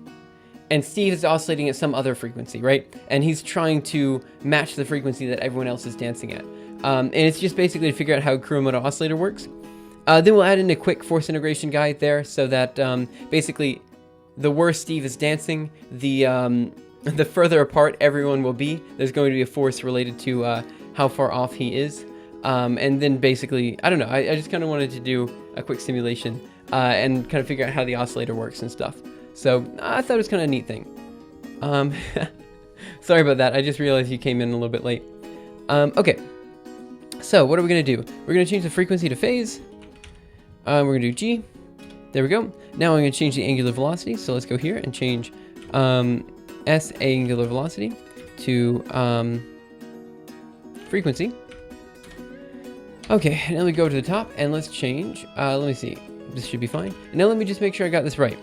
and Steve is oscillating at some other frequency, right? And he's trying to match the frequency that everyone else is dancing at. And it's just basically to figure out how Kuramoto oscillator works. Then we'll add in a quick force integration guide there, so that basically the worse Steve is dancing, the further apart everyone will be. There's going to be a force related to how far off he is. And then basically, I don't know, I just kind of wanted to do a quick simulation and kind of figure out how the oscillator works and stuff. So I thought it was kind of a neat thing. Sorry about that. I just realized you came in a little bit late. Okay. So what are we going to do? We're going to change the frequency to phase. We're going to do G. There we go. Now I'm going to change the angular velocity. So let's go here and change S angular velocity to frequency. Okay, and then we go to the top and let's change. Let me see. This should be fine. And now let me just make sure I got this right.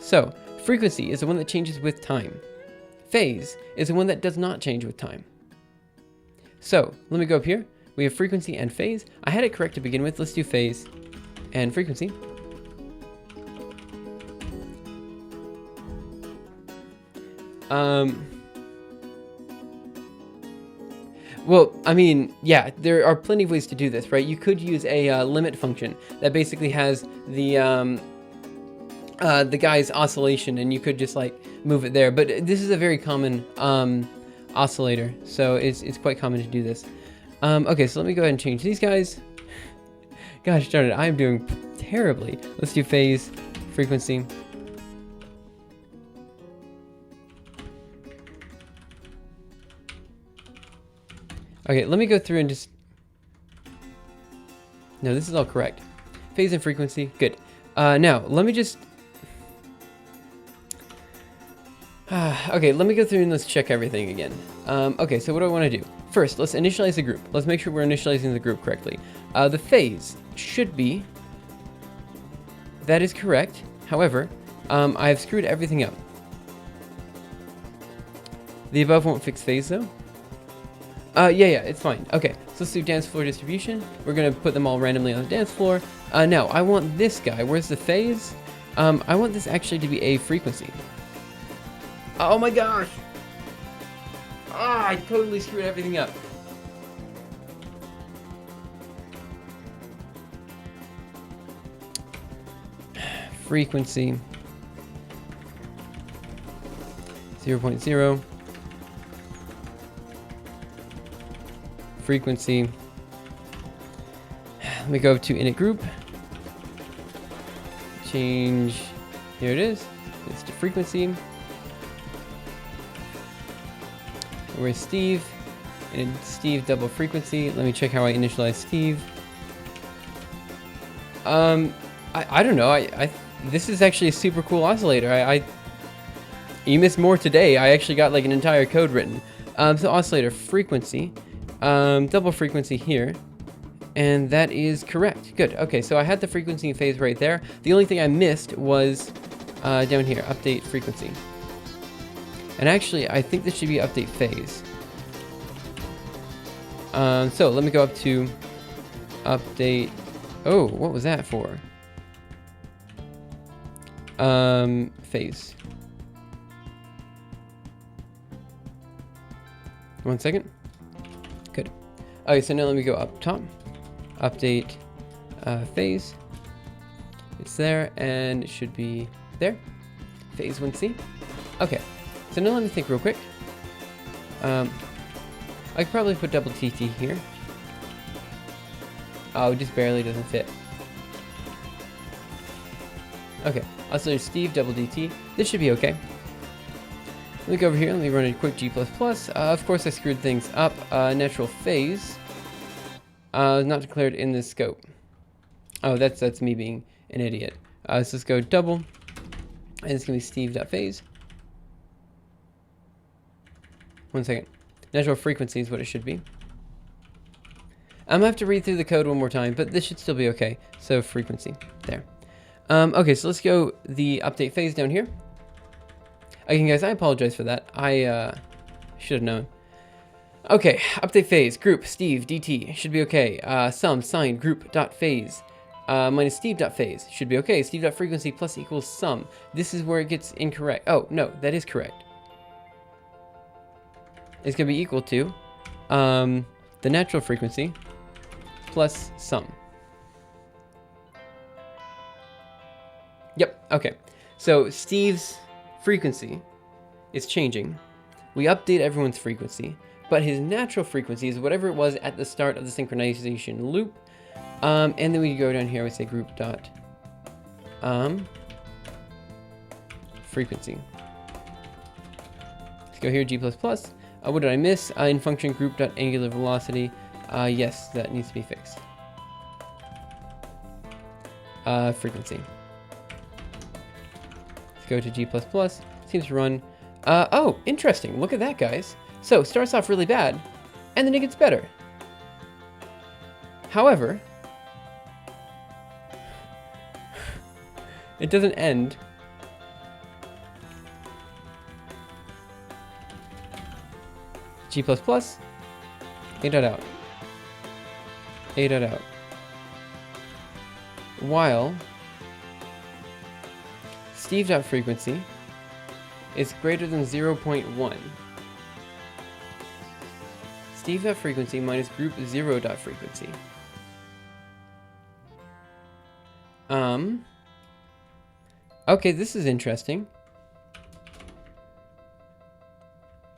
So frequency is the one that changes with time. Phase is the one that does not change with time. So let me go up here. We have frequency and phase. I had it correct to begin with. Let's do phase and frequency. Well, I mean, yeah, there are plenty of ways to do this, right? You could use a limit function that basically has the guy's oscillation, and you could just like move it there. But this is a very common oscillator, so it's quite common to do this. Okay, so let me go ahead and change these guys. Gosh darn it, I am doing terribly. Let's do phase, frequency. Okay, let me go through and just... No, this is all correct. Phase and frequency, good. Now, let me just... okay, let me go through and let's check everything again. Okay, so what do I want to do? First, let's initialize the group. Let's make sure we're initializing the group correctly. The phase should be... That is correct. However, I've screwed everything up. The above won't fix phase, though. Yeah, it's fine. Okay, so let's do dance floor distribution. We're going to put them all randomly on the dance floor. Now, I want this guy. Where's the phase? I want this actually to be a frequency. Oh my gosh! Ah, I totally screwed everything up. Frequency 0.0. Frequency. Let me go to init group. Change. Here it is. It's to frequency. Where's Steve? And Steve double frequency. Let me check how I initialize Steve. I don't know. This is actually a super cool oscillator. You missed more today. I actually got like an entire code written. So oscillator frequency. Double frequency here, and that is correct. Good. Okay, so I had the frequency and phase right there. The only thing I missed was down here, update frequency. And actually, I think this should be update phase. So let me go up to update. Oh, what was that for? Phase. 1 second. Good. Okay, so now let me go up top. Update phase. It's there, and it should be there. Phase 1C. Okay. So now let me think real quick. I could probably put double TT here. Oh, it just barely doesn't fit. Okay. Also, Steve, double DT. This should be okay. Let me go over here. Let me run a quick G++. Of course, I screwed things up. Natural phase. Not declared in the scope. Oh, that's me being an idiot. So let's go double. And it's going to be Steve.phase. 1 second. Natural frequency is what it should be. I'm going to have to read through the code one more time, but this should still be okay. So frequency. There. Okay, so let's go the update phase down here. Again, guys, I apologize for that. I should have known. Okay, update phase, group, Steve, DT, should be okay. Sum, sign, group.phase, minus Steve.phase, should be okay. Steve.frequency plus equals sum. This is where it gets incorrect. Oh, no, that is correct. It's going to be equal to the natural frequency plus sum. Yep, okay. So Steve's frequency is changing. We update everyone's frequency, but his natural frequency is whatever it was at the start of the synchronization loop. And then we go down here, we say group dot frequency. Let's go here, G++. What did I miss? In function group.angular velocity. Yes, that needs to be fixed. Frequency. Let's go to G++. Seems to run. Oh, interesting. Look at that, guys. So, starts off really bad, and then it gets better. However, it doesn't end. G++, A dot out. A dot out. While Steve.frequency is greater than 0.1. Steve.frequency minus group 0.frequency. Okay, this is interesting.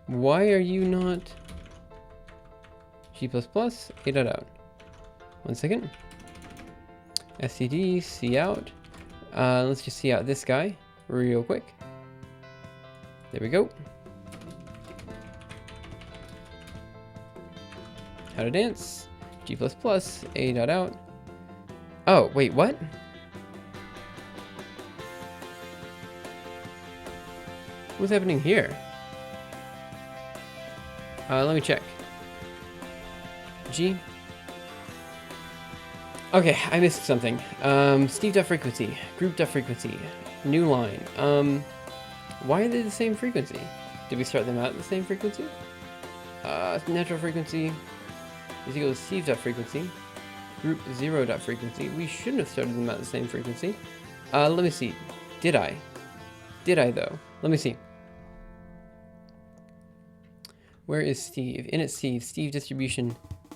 Why are you not G++, A dot out? 1 second. std, C out. Let's just see out this guy real quick. There we go. How to dance. G++, A dot out. Oh, wait, what? What's happening here? Let me check. G. Okay, I missed something. Steve.frequency, group.frequency, new line. Why are they the same frequency? Did we start them out at the same frequency? Natural frequency is equal to Steve.frequency, group 0.frequency. We shouldn't have started them out at the same frequency. Let me see. Did I? Did I though? Let me see. Where is Steve? Init Steve, Steve distribution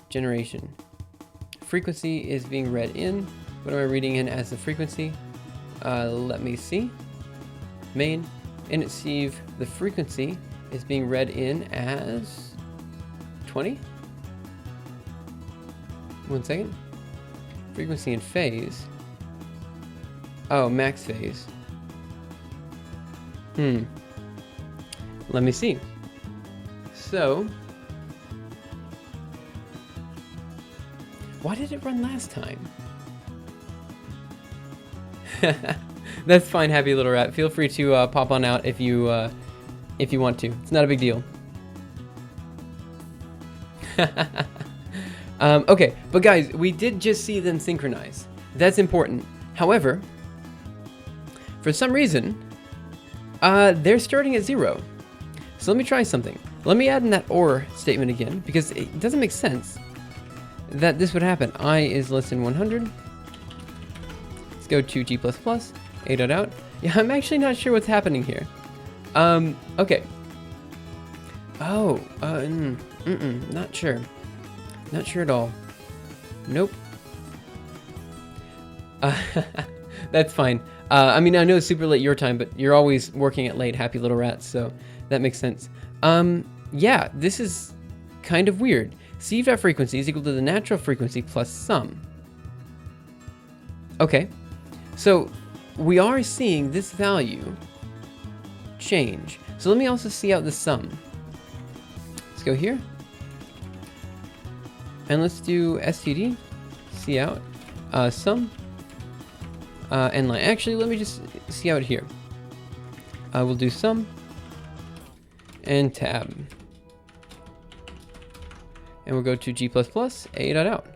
generation. Frequency is being read in. What am I reading in as the frequency? Let me see. Main, init Steve, the frequency is being read in as 20. 1 second. Frequency and phase. Oh, max phase. Let me see. So, why did it run last time? That's fine, happy little rat. Feel free to pop on out if you want to. It's not a big deal. Okay, but guys, we did just see them synchronize. That's important. However, for some reason, they're starting at 0. So let me try something. Let me add in that OR statement again, because it doesn't make sense that this would happen. I is less than 100. Let's go to G++, A dot out. Yeah, I'm actually not sure what's happening here. Okay. Oh, not sure. Not sure at all. Nope. That's fine. I mean, I know it's super late your time, but you're always working at late, happy little rats, so that makes sense. Yeah, this is kind of weird. Steve.frequency is equal to the natural frequency plus sum. Okay, so we are seeing this value change. So let me also see out the sum. Let's go here. And let's do std, see out, sum, and line. Actually, let me just see out here. We'll do sum and tab. And we'll go to G++, A dot out.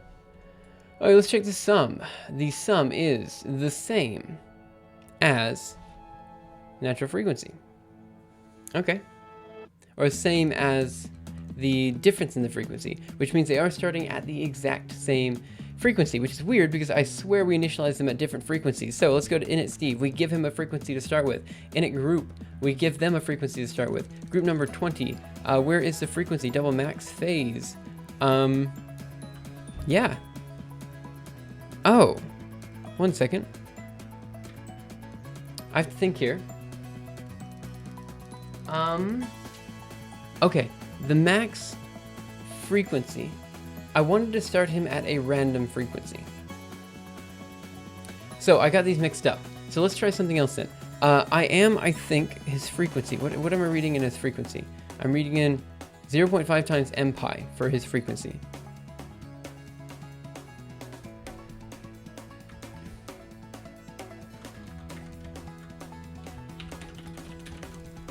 All right, let's check the sum. The sum is the same as natural frequency. Okay. Or same as the difference in the frequency, which means they are starting at the exact same frequency, which is weird because I swear we initialized them at different frequencies. So let's go to init Steve. We give him a frequency to start with. Init group, we give them a frequency to start with. Group number 20. Where is the frequency? Double max phase. Yeah. Oh, 1 second. I have to think here. Okay, the max frequency. I wanted to start him at a random frequency. So I got these mixed up. So let's try something else then. I think, his frequency. What am I reading in his frequency? I'm reading in 0.5 times m pi for his frequency.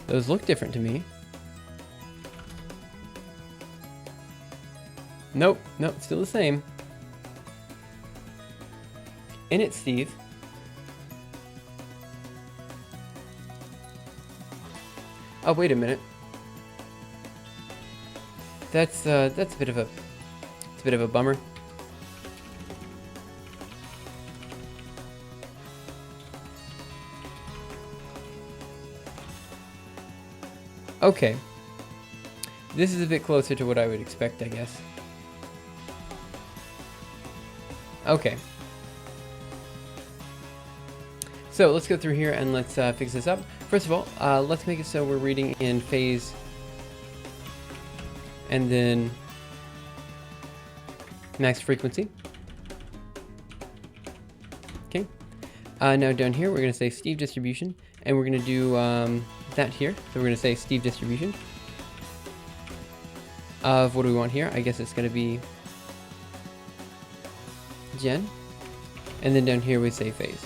Those look different to me. Nope, still the same. In it, Steve. Oh, wait a minute. That's a bit of a bummer. Okay. This is a bit closer to what I would expect, I guess. Okay. So let's go through here and let's fix this up. First of all, let's make it so we're reading in phase and then max frequency. Okay. Now down here, we're going to say Steve distribution, and we're going to do that here. So we're going to say Steve distribution of what do we want here? I guess it's going to be Gen. And then down here we say phase.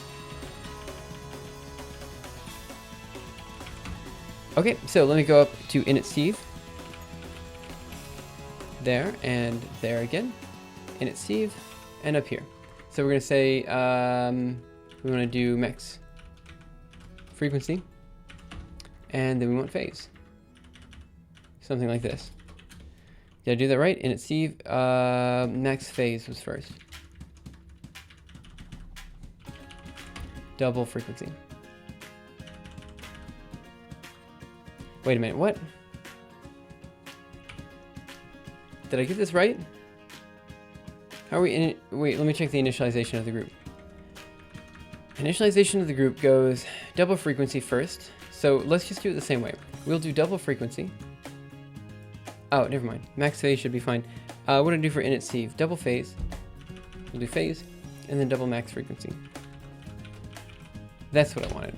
Okay, so let me go up to init Steve. There and there again. Init Steve and up here. So we're going to say we want to do max frequency. And then we want phase. Something like this. Did I do that right? Init Steve, max phase was first. Double frequency. Wait a minute, what? Did I get this right? How are we in it? Wait, let me check the initialization of the group. Initialization of the group goes double frequency first. So let's just do it the same way. We'll do double frequency. Oh, never mind. Max phase should be fine. What do I do for init Steve? Double phase. We'll do phase and then double max frequency. That's what I wanted.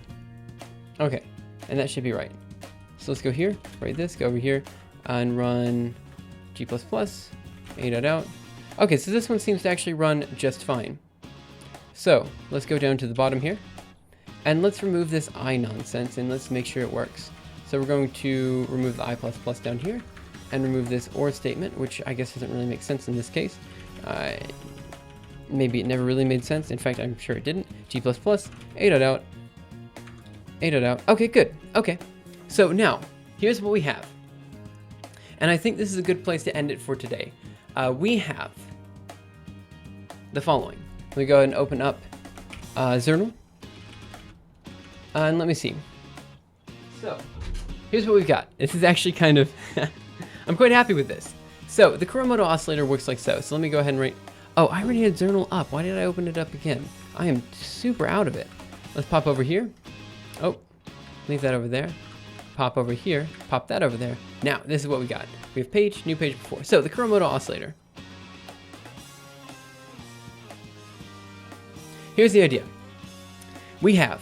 Okay, and that should be right. So let's go here, write this, go over here, and run G++, a.out. Okay, so this one seems to actually run just fine. So let's go down to the bottom here, and let's remove this I nonsense, and let's make sure it works. So we're going to remove the I++ down here, and remove this OR statement, which I guess doesn't really make sense in this case. Maybe it never really made sense. In fact, I'm sure it didn't. G++, a.out, a.out. Okay, good. Okay. So now, here's what we have. And I think this is a good place to end it for today. We have the following. Let me go ahead and open up Zernal. And let me see. So, here's what we've got. This is actually kind of... I'm quite happy with this. So, the Kuramoto oscillator works like so. So let me go ahead and write... Oh, I already had Zernal up. Why did I open it up again? I am super out of it. Let's pop over here. Oh, leave that over there. Pop over here, pop that over there. Now, this is what we got. We have page, new page before. So, the Kuramoto oscillator. Here's the idea. We have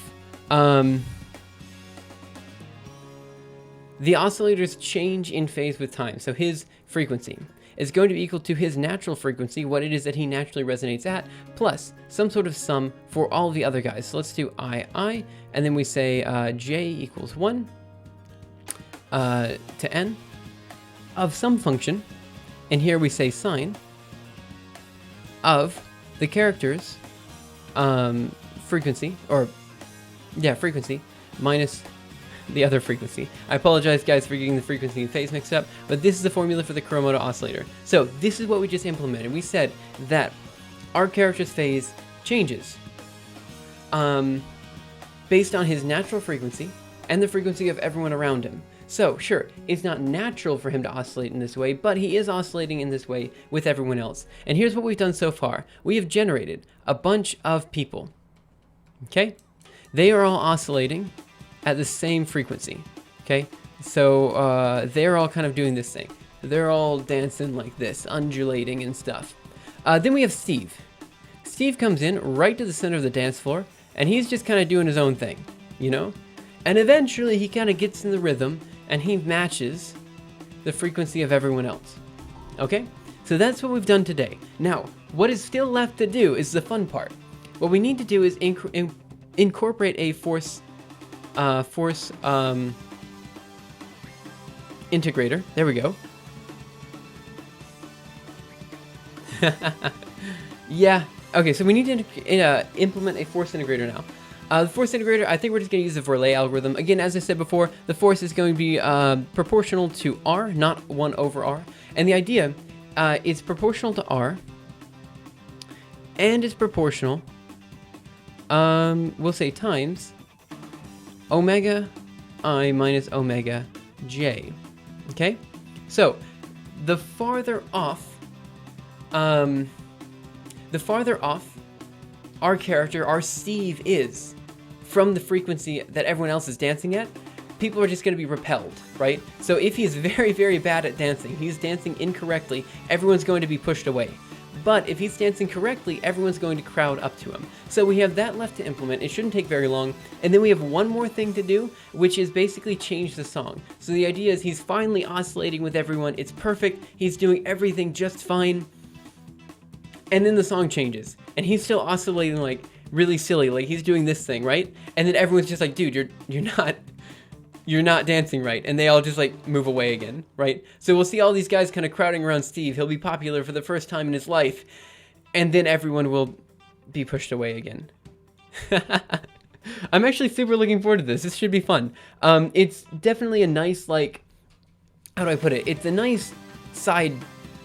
the oscillator's change in phase with time. So, his frequency is going to be equal to his natural frequency, what it is that he naturally resonates at, plus some sort of sum for all the other guys. So, let's do I, and then we say J equals 1. To n of some function, and here we say sine of the character's frequency, or yeah, frequency minus the other frequency. I apologize, guys, for getting the frequency and phase mixed up, but this is the formula for the Kuramoto oscillator. So this is what we just implemented. We said that our character's phase changes based on his natural frequency and the frequency of everyone around him. So, sure, it's not natural for him to oscillate in this way, but he is oscillating in this way with everyone else. And here's what we've done so far. We have generated a bunch of people, okay? They are all oscillating at the same frequency, okay? So, they're all kind of doing this thing. They're all dancing like this, undulating and stuff. Then we have Steve. Steve comes in right to the center of the dance floor, and he's just kind of doing his own thing, you know? And eventually he kind of gets in the rhythm, and he matches the frequency of everyone else. Okay? So that's what we've done today. Now, what is still left to do is the fun part. What we need to do is incorporate a force integrator. There we go. Yeah. Okay, so we need to implement a force integrator now. The force integrator, I think we're just going to use the Verlet algorithm. Again, as I said before, the force is going to be proportional to R, not 1 over R. And the idea is proportional to R, and it's proportional, we'll say times omega I minus omega j. Okay? So, the farther off our character, our Steve, is from the frequency that everyone else is dancing at, people are just going to be repelled, right? So if he's very, very bad at dancing, he's dancing incorrectly, everyone's going to be pushed away. But if he's dancing correctly, everyone's going to crowd up to him. So we have that left to implement. It shouldn't take very long. And then we have one more thing to do, which is basically change the song. So the idea is he's finally oscillating with everyone. It's perfect. He's doing everything just fine. And then the song changes. And he's still oscillating like really silly. Like he's doing this thing, right? And then everyone's just like, dude, you're not dancing right. And they all just like move away again, right? So we'll see all these guys kind of crowding around Steve. He'll be popular for the first time in his life. And then everyone will be pushed away again. I'm actually super looking forward to this. This should be fun. It's definitely a nice, like, how do I put it? It's a nice side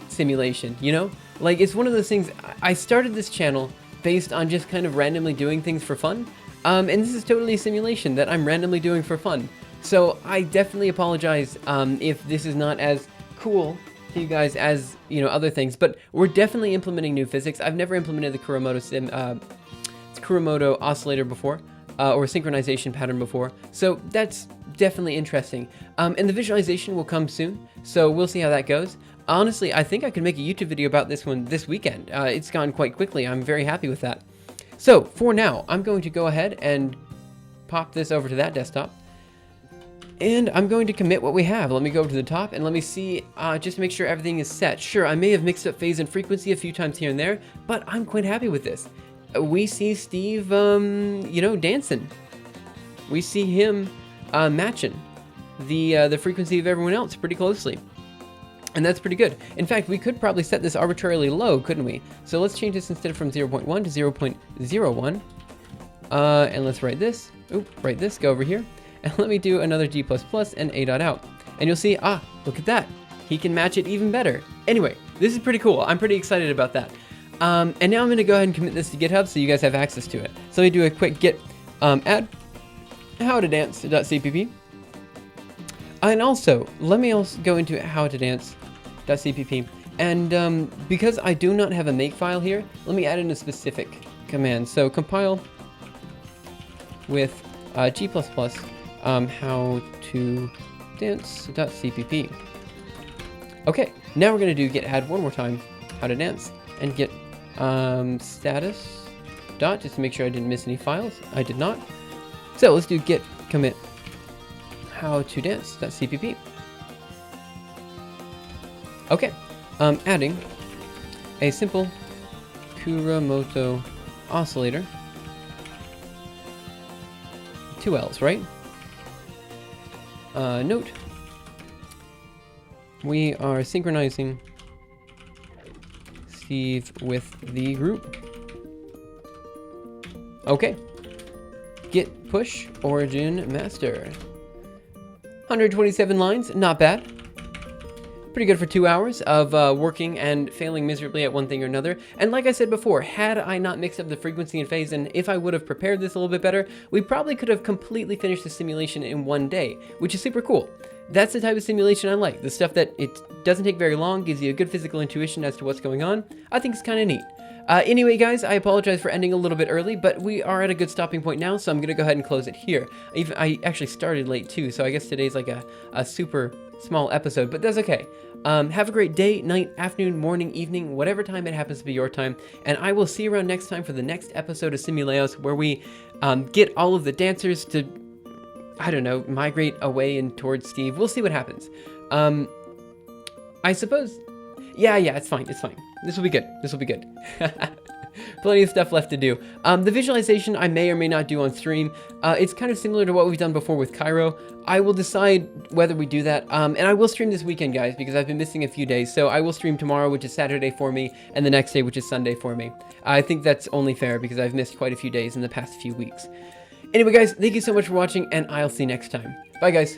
simulation, you know? Like, it's one of those things, I started this channel based on just kind of randomly doing things for fun. And this is totally a simulation that I'm randomly doing for fun. So I definitely apologize if this is not as cool to you guys as, you know, other things. But we're definitely implementing new physics. I've never implemented the Kuramoto oscillator before, or synchronization pattern before. So that's definitely interesting. And the visualization will come soon. So we'll see how that goes. Honestly, I think I could make a YouTube video about this one this weekend. It's gone quite quickly. I'm very happy with that. So for now, I'm going to go ahead and pop this over to that desktop. And I'm going to commit what we have. Let me go to the top and let me see, just to make sure everything is set. Sure, I may have mixed up phase and frequency a few times here and there, but I'm quite happy with this. We see Steve, you know, dancing. We see him matching the frequency of everyone else pretty closely. And that's pretty good. In fact, we could probably set this arbitrarily low, couldn't we? So let's change this instead from 0.1 to 0.01. And let's write this. Write this, go over here. And let me do another G++ and A dot out. And you'll see, look at that. He can match it even better. Anyway, this is pretty cool. I'm pretty excited about that. And now I'm going to go ahead and commit this to GitHub so you guys have access to it. So let me do a quick git add howtodance.cpp. And also, let me also go into howtodance.cpp. And because I do not have a make file here, let me add in a specific command. So compile with G++. howtodance.cpp. Okay, now we're going to do git add one more time, how to dance, and git status dot, just to make sure I didn't miss any files. I did not. So let's do git commit howtodance.cpp. Okay, adding a simple Kuramoto oscillator. 2 L's, right? Note, we are synchronizing Steve with the group. Okay. Git push origin master. 127 lines, not bad. Pretty good for 2 hours of working and failing miserably at one thing or another. And like I said before, had I not mixed up the frequency and phase, and if I would have prepared this a little bit better, we probably could have completely finished the simulation in one day, which is super cool. That's the type of simulation I like. The stuff that it doesn't take very long, gives you a good physical intuition as to what's going on. I think it's kind of neat. Anyway, guys, I apologize for ending a little bit early, but we are at a good stopping point now, so I'm going to go ahead and close it here. I actually started late, too, so I guess today's like a super small episode, but that's okay. Have a great day, night, afternoon, morning, evening, whatever time it happens to be your time, and I will see you around next time for the next episode of Simuleos, where we get all of the dancers to, I don't know, migrate away and towards Steve. We'll see what happens. I suppose. Yeah, it's fine. It's fine. This will be good. This will be good. Plenty of stuff left to do. The visualization I may or may not do on stream. It's kind of similar to what we've done before with Cairo. I will decide whether we do that. And I will stream this weekend, guys, because I've been missing a few days. So I will stream tomorrow, which is Saturday for me, and the next day, which is Sunday for me. I think that's only fair because I've missed quite a few days in the past few weeks. Anyway, guys, thank you so much for watching, and I'll see you next time. Bye, guys.